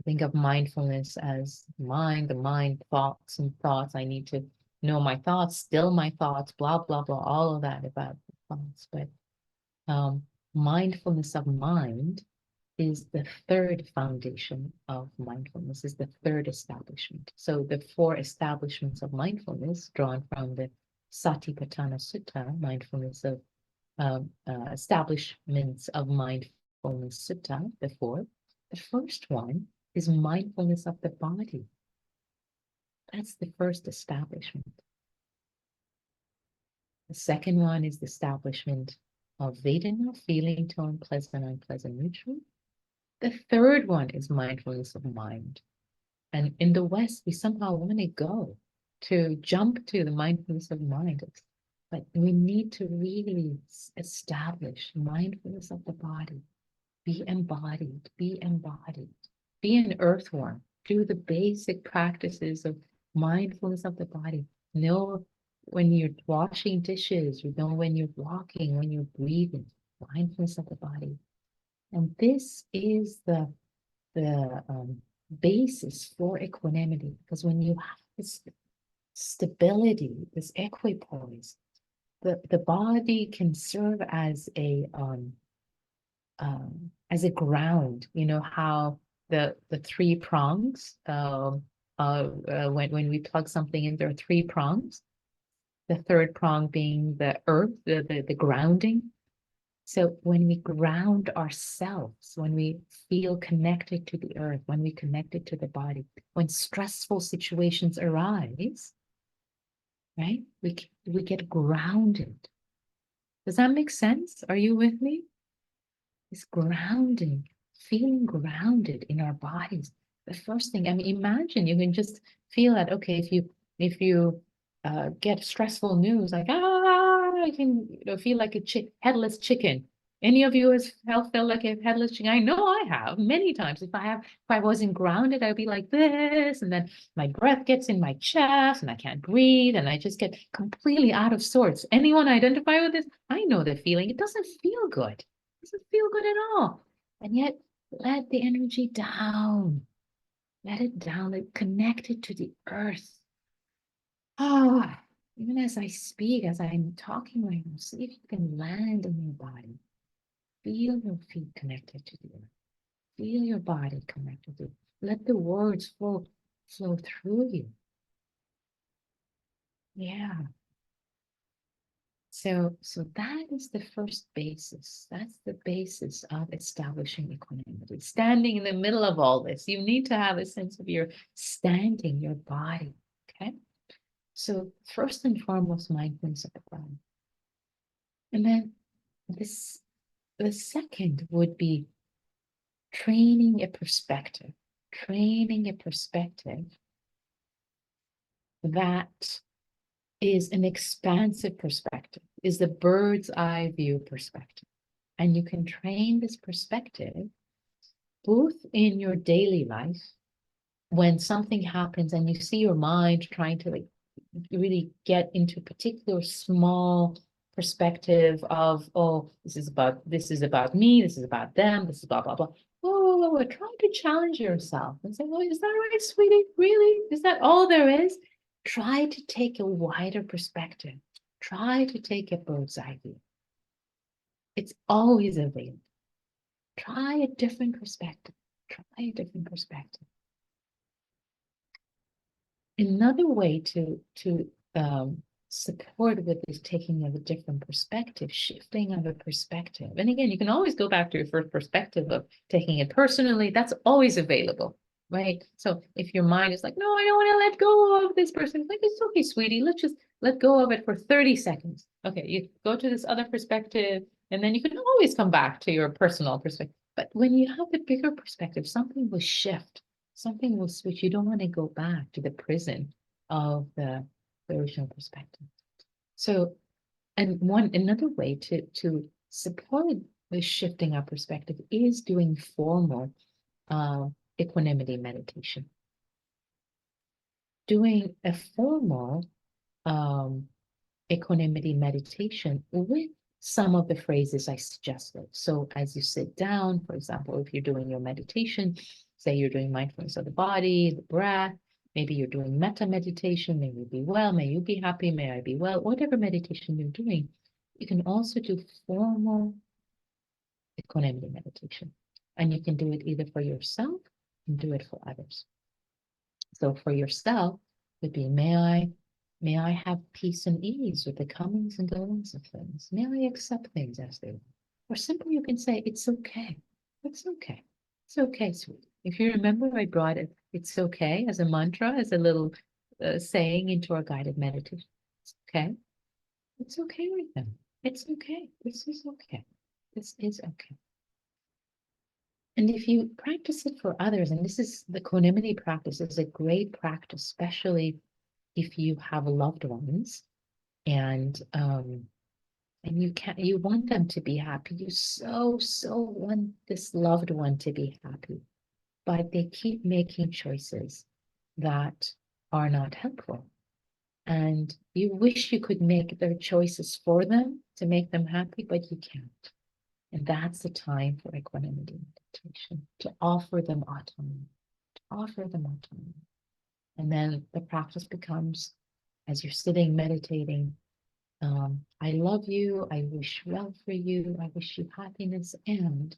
think of mindfulness as mind, the mind, thoughts and thoughts. I need to know my thoughts, still my thoughts, blah, blah, blah, all of that about thoughts. But mindfulness of mind is the third foundation of mindfulness, is the third establishment. So the four establishments of mindfulness drawn from the Satipatthana Sutta, mindfulness of establishments of mindfulness sutta, the four. The first one is mindfulness of the body. That's the first establishment. The second one is the establishment of Vedana, feeling, tone, pleasant, unpleasant, neutral. The third one is mindfulness of mind. And in the West, we somehow want to go to jump to the mindfulness of mind. But we need to really establish mindfulness of the body. Be embodied, be embodied. Be an earthworm. Do the basic practices of mindfulness of the body. Know when you're washing dishes, you know when you're walking, when you're breathing, mindfulness of the body. And this is the basis for equanimity, because when you have this stability, this equipoise, the body can serve as a ground. You know how the three prongs, when we plug something in, there are three prongs. The third prong being the earth, the grounding. So when we ground ourselves, when we feel connected to the earth, when we connected to the body, when stressful situations arise, right? We get grounded. Does that make sense? Are you with me? It's grounding, feeling grounded in our bodies. The first thing, I mean, imagine you can just feel that, okay, if you get stressful news, like, I can feel like a headless chicken. Any of you has felt like a headless chicken? I know I have many times. If I wasn't grounded, I'd be like this, and then my breath gets in my chest and I can't breathe and I just get completely out of sorts. Anyone identify with this? I know the feeling. It doesn't feel good. Doesn't feel good at all. And yet, let the energy down. Let it down. Let it connect it to the earth. Ah, even as I speak, as I'm talking right now, see if you can land in your body. Feel your feet connected to the earth. Feel your body connected to it. Let the words flow through you. Yeah. So that is the first basis. That's the basis of establishing equanimity. Standing in the middle of all this, you need to have a sense of your standing, your body. Okay. So first and foremost, mindfulness of the body. And then the second would be training a perspective that is an expansive perspective, is the bird's eye view perspective. And you can train this perspective both in your daily life, when something happens and you see your mind trying to like really get into a particular small perspective of, oh, this is about me, this is about them, this is blah, blah, blah. Oh, try to challenge yourself and say, well, is that right, sweetie? Really? Is that all there is? Try to take a wider perspective. Try to take a bird's eye view. It's always available. Try a different perspective. Try a different perspective. Another way to support with this taking of a different perspective, shifting of a perspective. And again, you can always go back to your first perspective of taking it personally. That's always available, right? So if your mind is like, no, I don't want to let go of this person, like, it's okay, sweetie, let's just let go of it for 30 seconds. Okay, you go to this other perspective, and then you can always come back to your personal perspective. But when you have the bigger perspective, something will shift. Something will switch. You don't want to go back to the prison of the original perspective. So, and another way to support the shifting our perspective is doing formal equanimity meditation. Doing a formal equanimity meditation with some of the phrases I suggested. So as you sit down, for example, if you're doing your meditation, say you're doing mindfulness of the body, the breath, maybe you're doing metta meditation, may you be well, may you be happy, may I be well, whatever meditation you're doing, you can also do formal equanimity meditation. And you can do it either for yourself and do it for others. So for yourself, would be, may I have peace and ease with the comings and goings of things. May I accept things as they are. Or simply you can say, it's okay. It's okay. It's okay, sweetie. If you remember, I brought it, it's okay, as a mantra, as a little saying into our guided meditation. It's okay. It's okay right now. It's okay. This is okay. This is okay. And if you practice it for others, and this is the equanimity practice, is a great practice, especially if you have loved ones and you want them to be happy. You so want this loved one to be happy, but they keep making choices that are not helpful. And you wish you could make their choices for them to make them happy, but you can't. And that's the time for equanimity meditation, to offer them autonomy, to offer them autonomy. And then the practice becomes, as you're sitting meditating, I love you. I wish well for you. I wish you happiness. And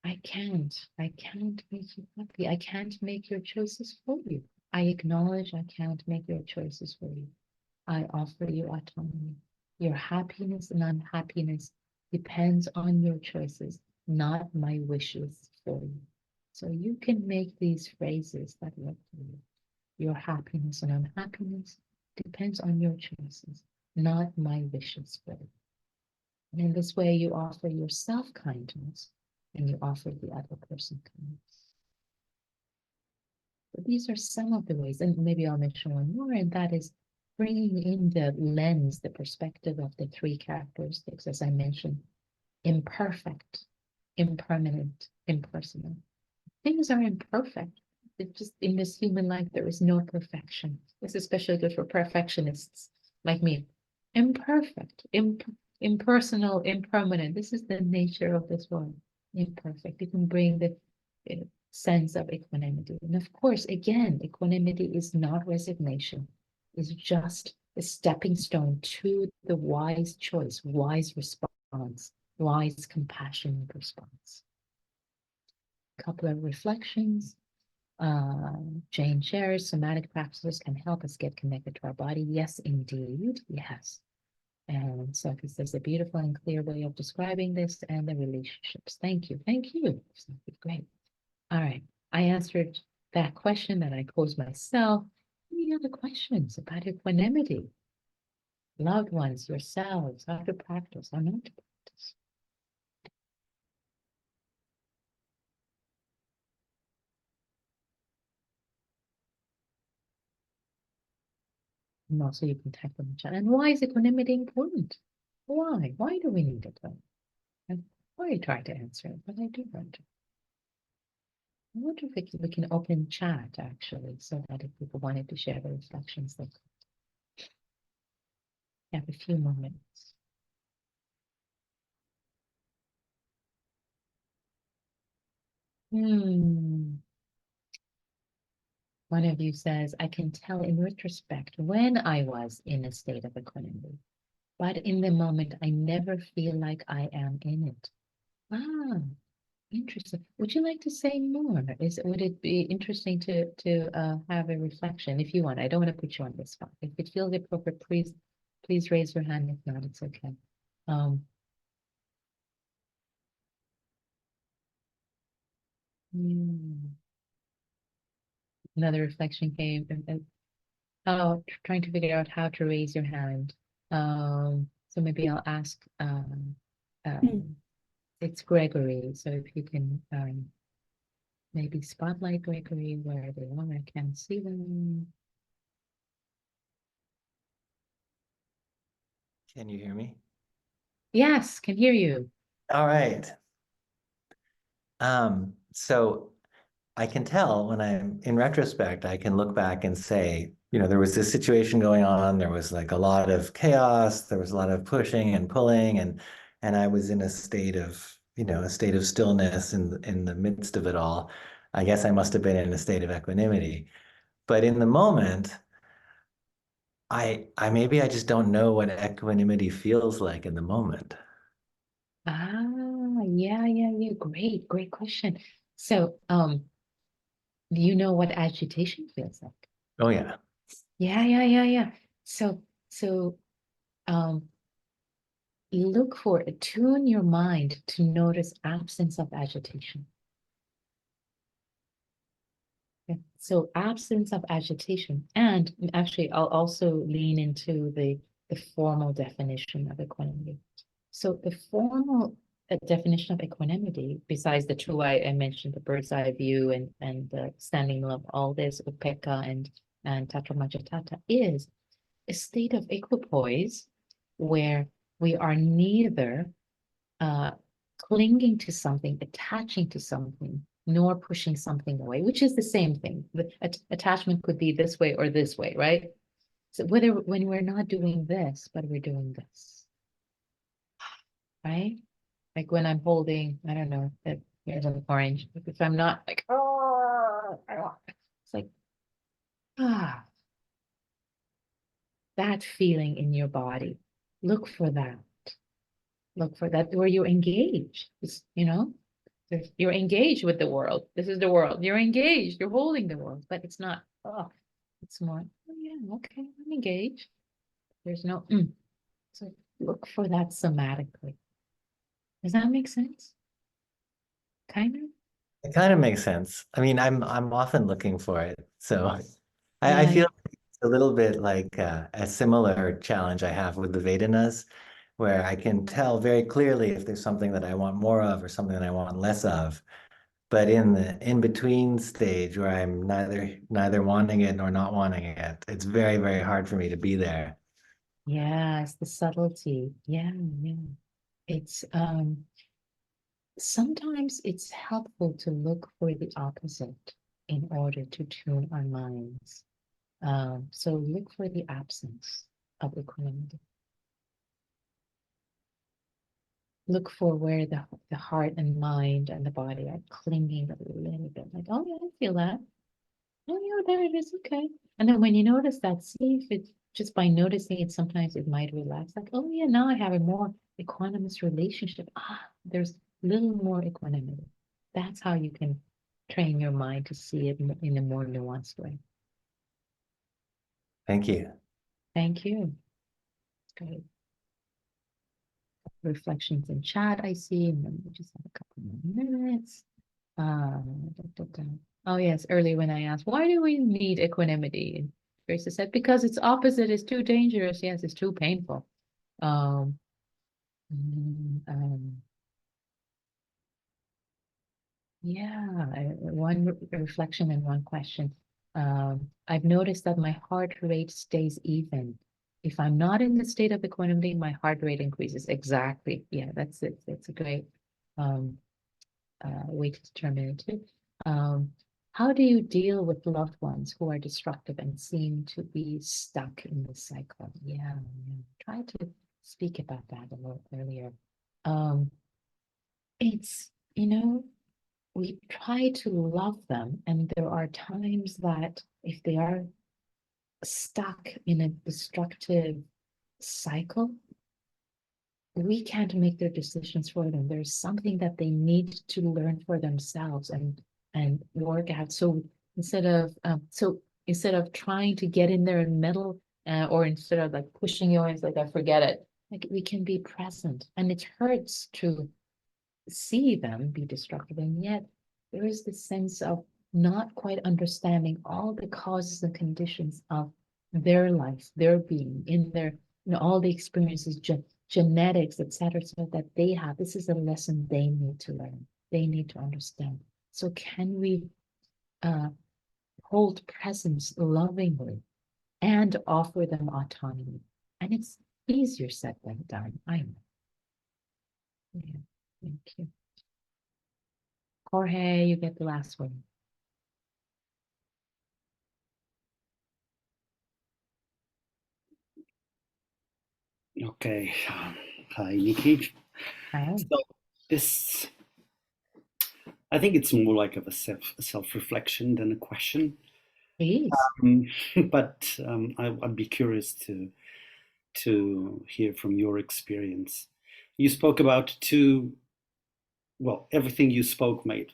I can't make you happy. I can't make your choices for you. I acknowledge I can't make your choices for you. I offer you autonomy. Your happiness and unhappiness depends on your choices, not my wishes for you. So you can make these phrases that work for you. Your happiness and unhappiness depends on your choices, not my wishes for you. And in this way, you offer yourself kindness and you offer the other person kindness. But these are some of the ways, and maybe I'll mention one more, and that is bringing in the lens, the perspective of the three characteristics, as I mentioned: imperfect, impermanent, impersonal. Things are imperfect. It's just in this human life, there is no perfection. This is especially good for perfectionists like me. Imperfect, impersonal, impermanent. This is the nature of this world. Imperfect. You can bring the sense of equanimity. And of course, again, equanimity is not resignation. It's just a stepping stone to the wise choice, wise response, wise compassionate response. Couple of reflections. Jane shares, somatic practices can help us get connected to our body. Yes, indeed. Yes. And Sophie says a beautiful and clear way of describing this and the relationships. Thank you. Thank you, Sophie. Great. All right. I answered that question that I posed myself. Any other questions about equanimity? Loved ones, yourselves, how to practice, how not to practice. And also you can type in the chat. And why is equanimity important? Why? Why do we need it? I already tried to answer it, but I do want to. I wonder if we can open chat actually, so that if people wanted to share their reflections, they could have a few more minutes. One of you says, I can tell in retrospect when I was in a state of equanimity, but in the moment, I never feel like I am in it. Ah, interesting. Would you like to say more? Would it be interesting to have a reflection if you want? I don't want to put you on the spot. If it feels appropriate, please raise your hand. If not, it's okay. Another reflection came. Oh, trying to figure out how to raise your hand. So maybe I'll ask. It's Gregory. So if you can maybe spotlight Gregory where they are. I can't see them. Can you hear me? Yes, can hear you. All right. So I can tell when I'm in retrospect, I can look back and say, there was this situation going on. There was like a lot of chaos. There was a lot of pushing and pulling, and I was in a state of, a state of stillness in the midst of it all. I guess I must have been in a state of equanimity. But in the moment, maybe I just don't know what equanimity feels like in the moment. Yeah. Great question. So, do you know what agitation feels like? Oh yeah. Yeah. So, attune your mind to notice absence of agitation. Okay. So absence of agitation, and actually I'll also lean into the formal definition of equanimity. So the formal definition of equanimity, besides the two I mentioned, the bird's eye view and the standing love, all this, upekkha and tattva, is a state of equipoise where we are neither clinging to something, attaching to something, nor pushing something away, which is the same thing. The attachment could be this way or this way, right? So when we're not doing this, but we're doing this, right? Like when I'm holding, I don't know, here's an orange. If I'm not like, oh, it's like, ah, that feeling in your body. Look for that. Look for that where you're engaged. You know, you're engaged with the world. This is the world. You're engaged. You're holding the world, but it's not. Oh, it's more. Oh yeah, okay, I'm engaged. There's no. So look for that somatically. Does that make sense? Kind of. It kind of makes sense. I mean, I'm often looking for it. So I Yeah. feel it's a little bit like a similar challenge I have with the Vedanas, where I can tell very clearly if there's something that I want more of or something that I want less of. But in the in between stage where I'm neither wanting it nor not wanting it, it's very, very hard for me to be there. Yeah, it's the subtlety. Yeah, yeah. It's sometimes it's helpful to look for the opposite in order to tune our minds. So look for the absence of equanimity. Look for where the heart and mind and the body are clinging a little bit. Like, oh yeah, I feel that. Oh yeah, there it is. Okay. And then when you notice that, see if it's just by noticing it, sometimes it might relax. Like, oh yeah, now I have a more equanimous relationship. There's a little more equanimity. That's how you can train your mind to see it in a more nuanced way. Thank you. Thank you. Great. Reflections in chat, I see, and then we just have a couple more minutes. Oh yes, earlier when I asked, why do we need equanimity? Grace said, because its opposite is too dangerous. Yes, it's too painful. Um, yeah, one reflection and one question. I've noticed that my heart rate stays even. If I'm not in the state of equanimity, my heart rate increases. Exactly. Yeah, that's it. That's a great way to determine it too. How do you deal with loved ones who are destructive and seem to be stuck in the cycle? Yeah. Try to speak about that a little earlier. It's, we try to love them, and there are times that if they are stuck in a destructive cycle, we can't make their decisions for them. There's something that they need to learn for themselves and work out. So instead of trying to get in there and meddle, or instead of like pushing you, it's like I forget it. Like we can be present, and it hurts to see them be destructive, and yet there is this sense of not quite understanding all the causes and conditions of their life, their being, in their, all the experiences, genetics, etc., so that they have. This is a lesson they need to learn. They need to understand. So can we hold presence lovingly and offer them autonomy? And it's easier said than done. I know. Yeah, thank you. Jorge, you get the last one. Okay. Hi, Nikki. Hi. So this, I think it's more like of a self-reflection than a question. Please. But I'd be curious to hear from your experience. You spoke about everything you spoke made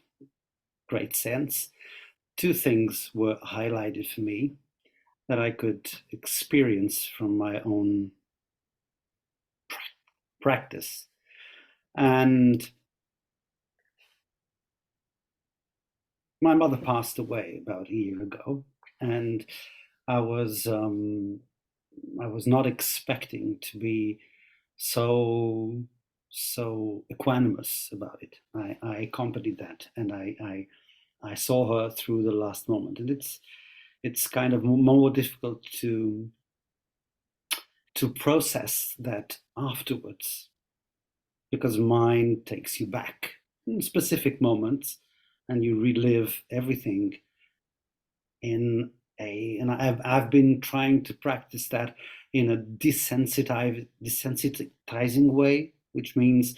great sense. Two things were highlighted for me that I could experience from my own practice. And my mother passed away about a year ago, and I was not expecting to be so equanimous about it. I accompanied that, and I saw her through the last moment, and it's kind of more difficult to process that afterwards, because mind takes you back in specific moments, and you relive everything and I've been trying to practice that in a desensitizing way, which means,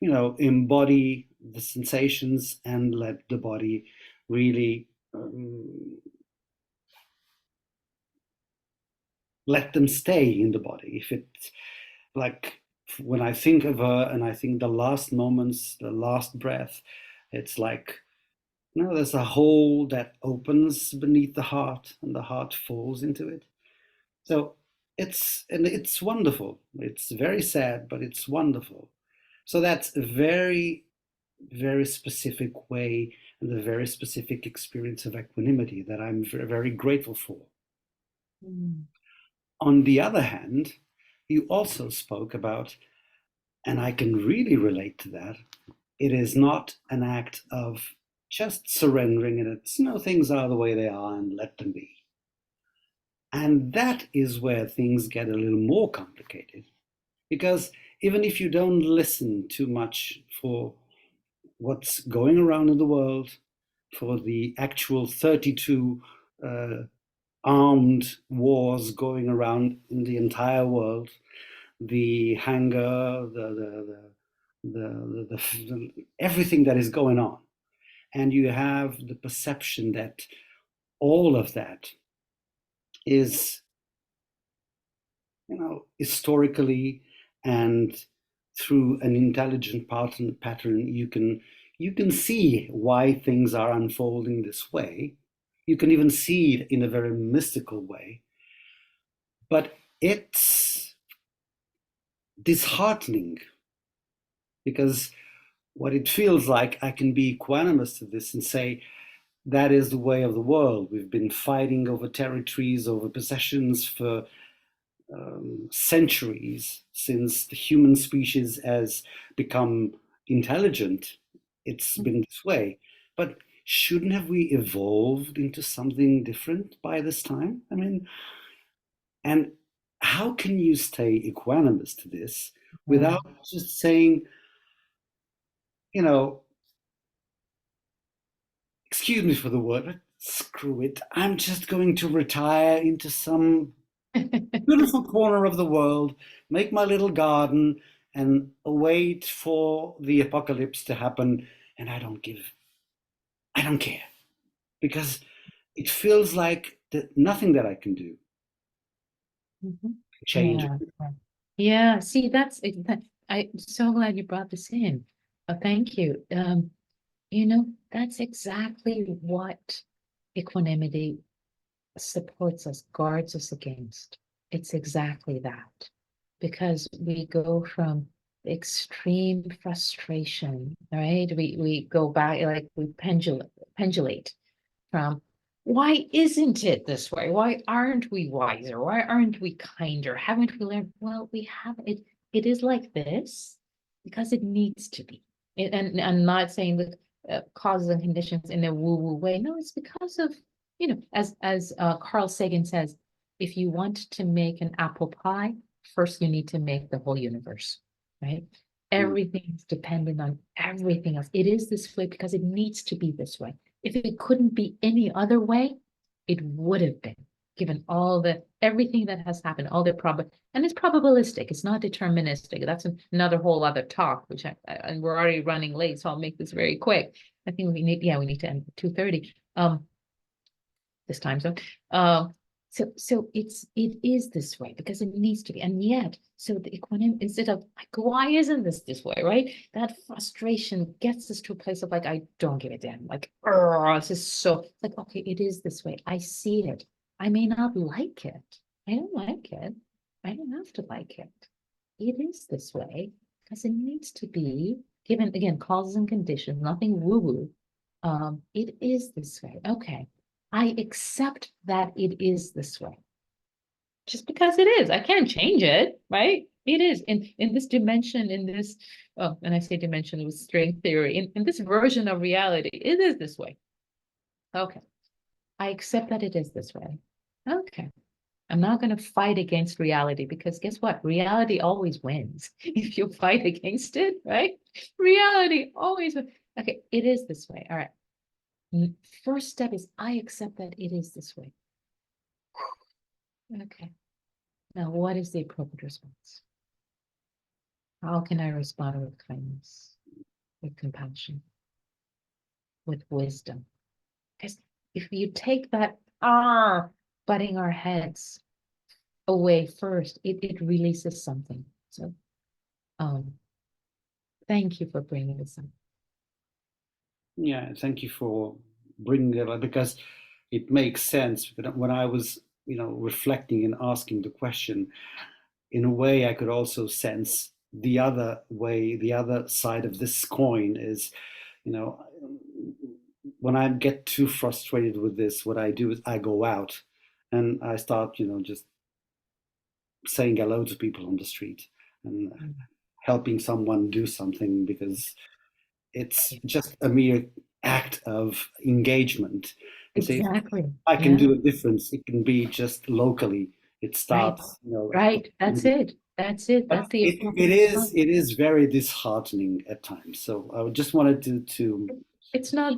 embody the sensations and let the body really let them stay in the body. If it's like when I think of her and I think the last moments, the last breath, it's like, there's a hole that opens beneath the heart and the heart falls into it. So it's wonderful. It's very sad, but it's wonderful. So that's a very, very specific way and a very specific experience of equanimity that I'm very, very grateful for. Mm. On the other hand, you also spoke about, and I can really relate to that, it is not an act of just surrendering and it's, things are the way they are and let them be. And that is where things get a little more complicated. Because even if you don't listen too much for what's going around in the world, for the actual 32 armed wars going around in the entire world, the hunger, everything that is going on, and you have the perception that all of that is, historically and through an intelligent pattern, you can see why things are unfolding this way. You can even see it in a very mystical way, but it's disheartening because what it feels like, I can be equanimous to this and say, that is the way of the world. We've been fighting over territories, over possessions for centuries since the human species has become intelligent. It's been this way. But shouldn't have we evolved into something different by this time? I mean, and how can you stay equanimous to this without just saying, excuse me for the word, but screw it, I'm just going to retire into some beautiful corner of the world, make my little garden, and wait for the apocalypse to happen. And I don't care, because it feels like nothing that I can do change it. Yeah. See, I'm so glad you brought this in. Thank you. That's exactly what equanimity supports us, guards us against. It's exactly that. Because we go from extreme frustration, right? We go back, like we pendulate from, why isn't it this way? Why aren't we wiser? Why aren't we kinder? Haven't we learned? Well, we have it. It is like this because it needs to be. And I'm not saying that causes and conditions in a woo-woo way. No, it's because of, as Carl Sagan says, if you want to make an apple pie, first you need to make the whole universe, right? Everything's dependent on everything else. It is this way because it needs to be this way. If it couldn't be any other way, it would have been, given everything that has happened, all the and it's probabilistic, it's not deterministic. That's another whole other talk, which and we're already running late, so I'll make this very quick. I think we need to end at 2:30, this time zone. So it is this way because it needs to be, and yet, so the equanimity, instead of like, why isn't this way, right? That frustration gets us to a place of like, I don't give a damn, like, this is so, like, okay, it is this way. I see it. I may not like it. I don't like it. I don't have to like it. It is this way because it needs to be, given again causes and conditions, nothing woo-woo. It is this way. Okay. I accept that it is this way. Just because it is, I can't change it, right? It is in this dimension, in this, and I say dimension with string theory, in this version of reality, it is this way. Okay. I accept that it is this way. Okay. I'm not going to fight against reality because guess what? Reality always wins if you fight against it, right? Reality always wins. Okay, it is this way. All right. First step is I accept that it is this way. Okay. Now, what is the appropriate response? How can I respond with kindness, with compassion, with wisdom? Because if you take that, butting our heads, away first, it releases something. So thank you for bringing this up. Yeah, thank you for bringing it up, because it makes sense. When I was, reflecting and asking the question, in a way, I could also sense the other way, the other side of this coin is, when I get too frustrated with this, what I do is I go out and I start, just saying hello to people on the street and helping someone do something, because it's just a mere act of engagement. And so if Exactly. I can Yeah. do a difference, it can be just locally. It starts, Right. That's it. That's it. But That's the it is very disheartening at times. So I just wanted to It's not.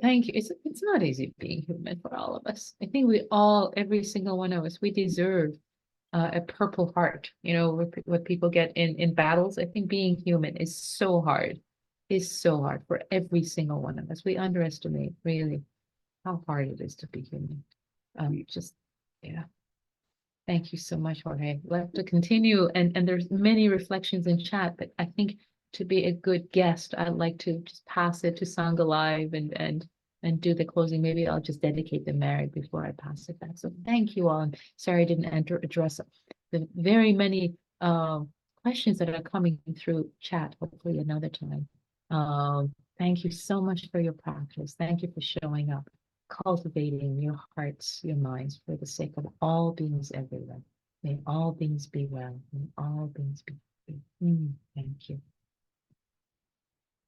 Thank you. It's not easy being human for all of us. I think we all, every single one of us, we deserve a purple heart. What people get in battles. I think being human is so hard. Is so hard for every single one of us. We underestimate really how hard it is to be human. Just yeah. Thank you so much, Jorge. We'll have to continue, and there's many reflections in chat, but I think to be a good guest, I'd like to just pass it to Sangha Live and do the closing. Maybe I'll just dedicate the merit before I pass it back. So thank you all. And sorry I didn't address the very many questions that are coming through chat. Hopefully another time. Thank you so much for your practice. Thank you for showing up, cultivating your hearts, your minds for the sake of all beings everywhere. May all beings be well. May all beings be free. Thank you.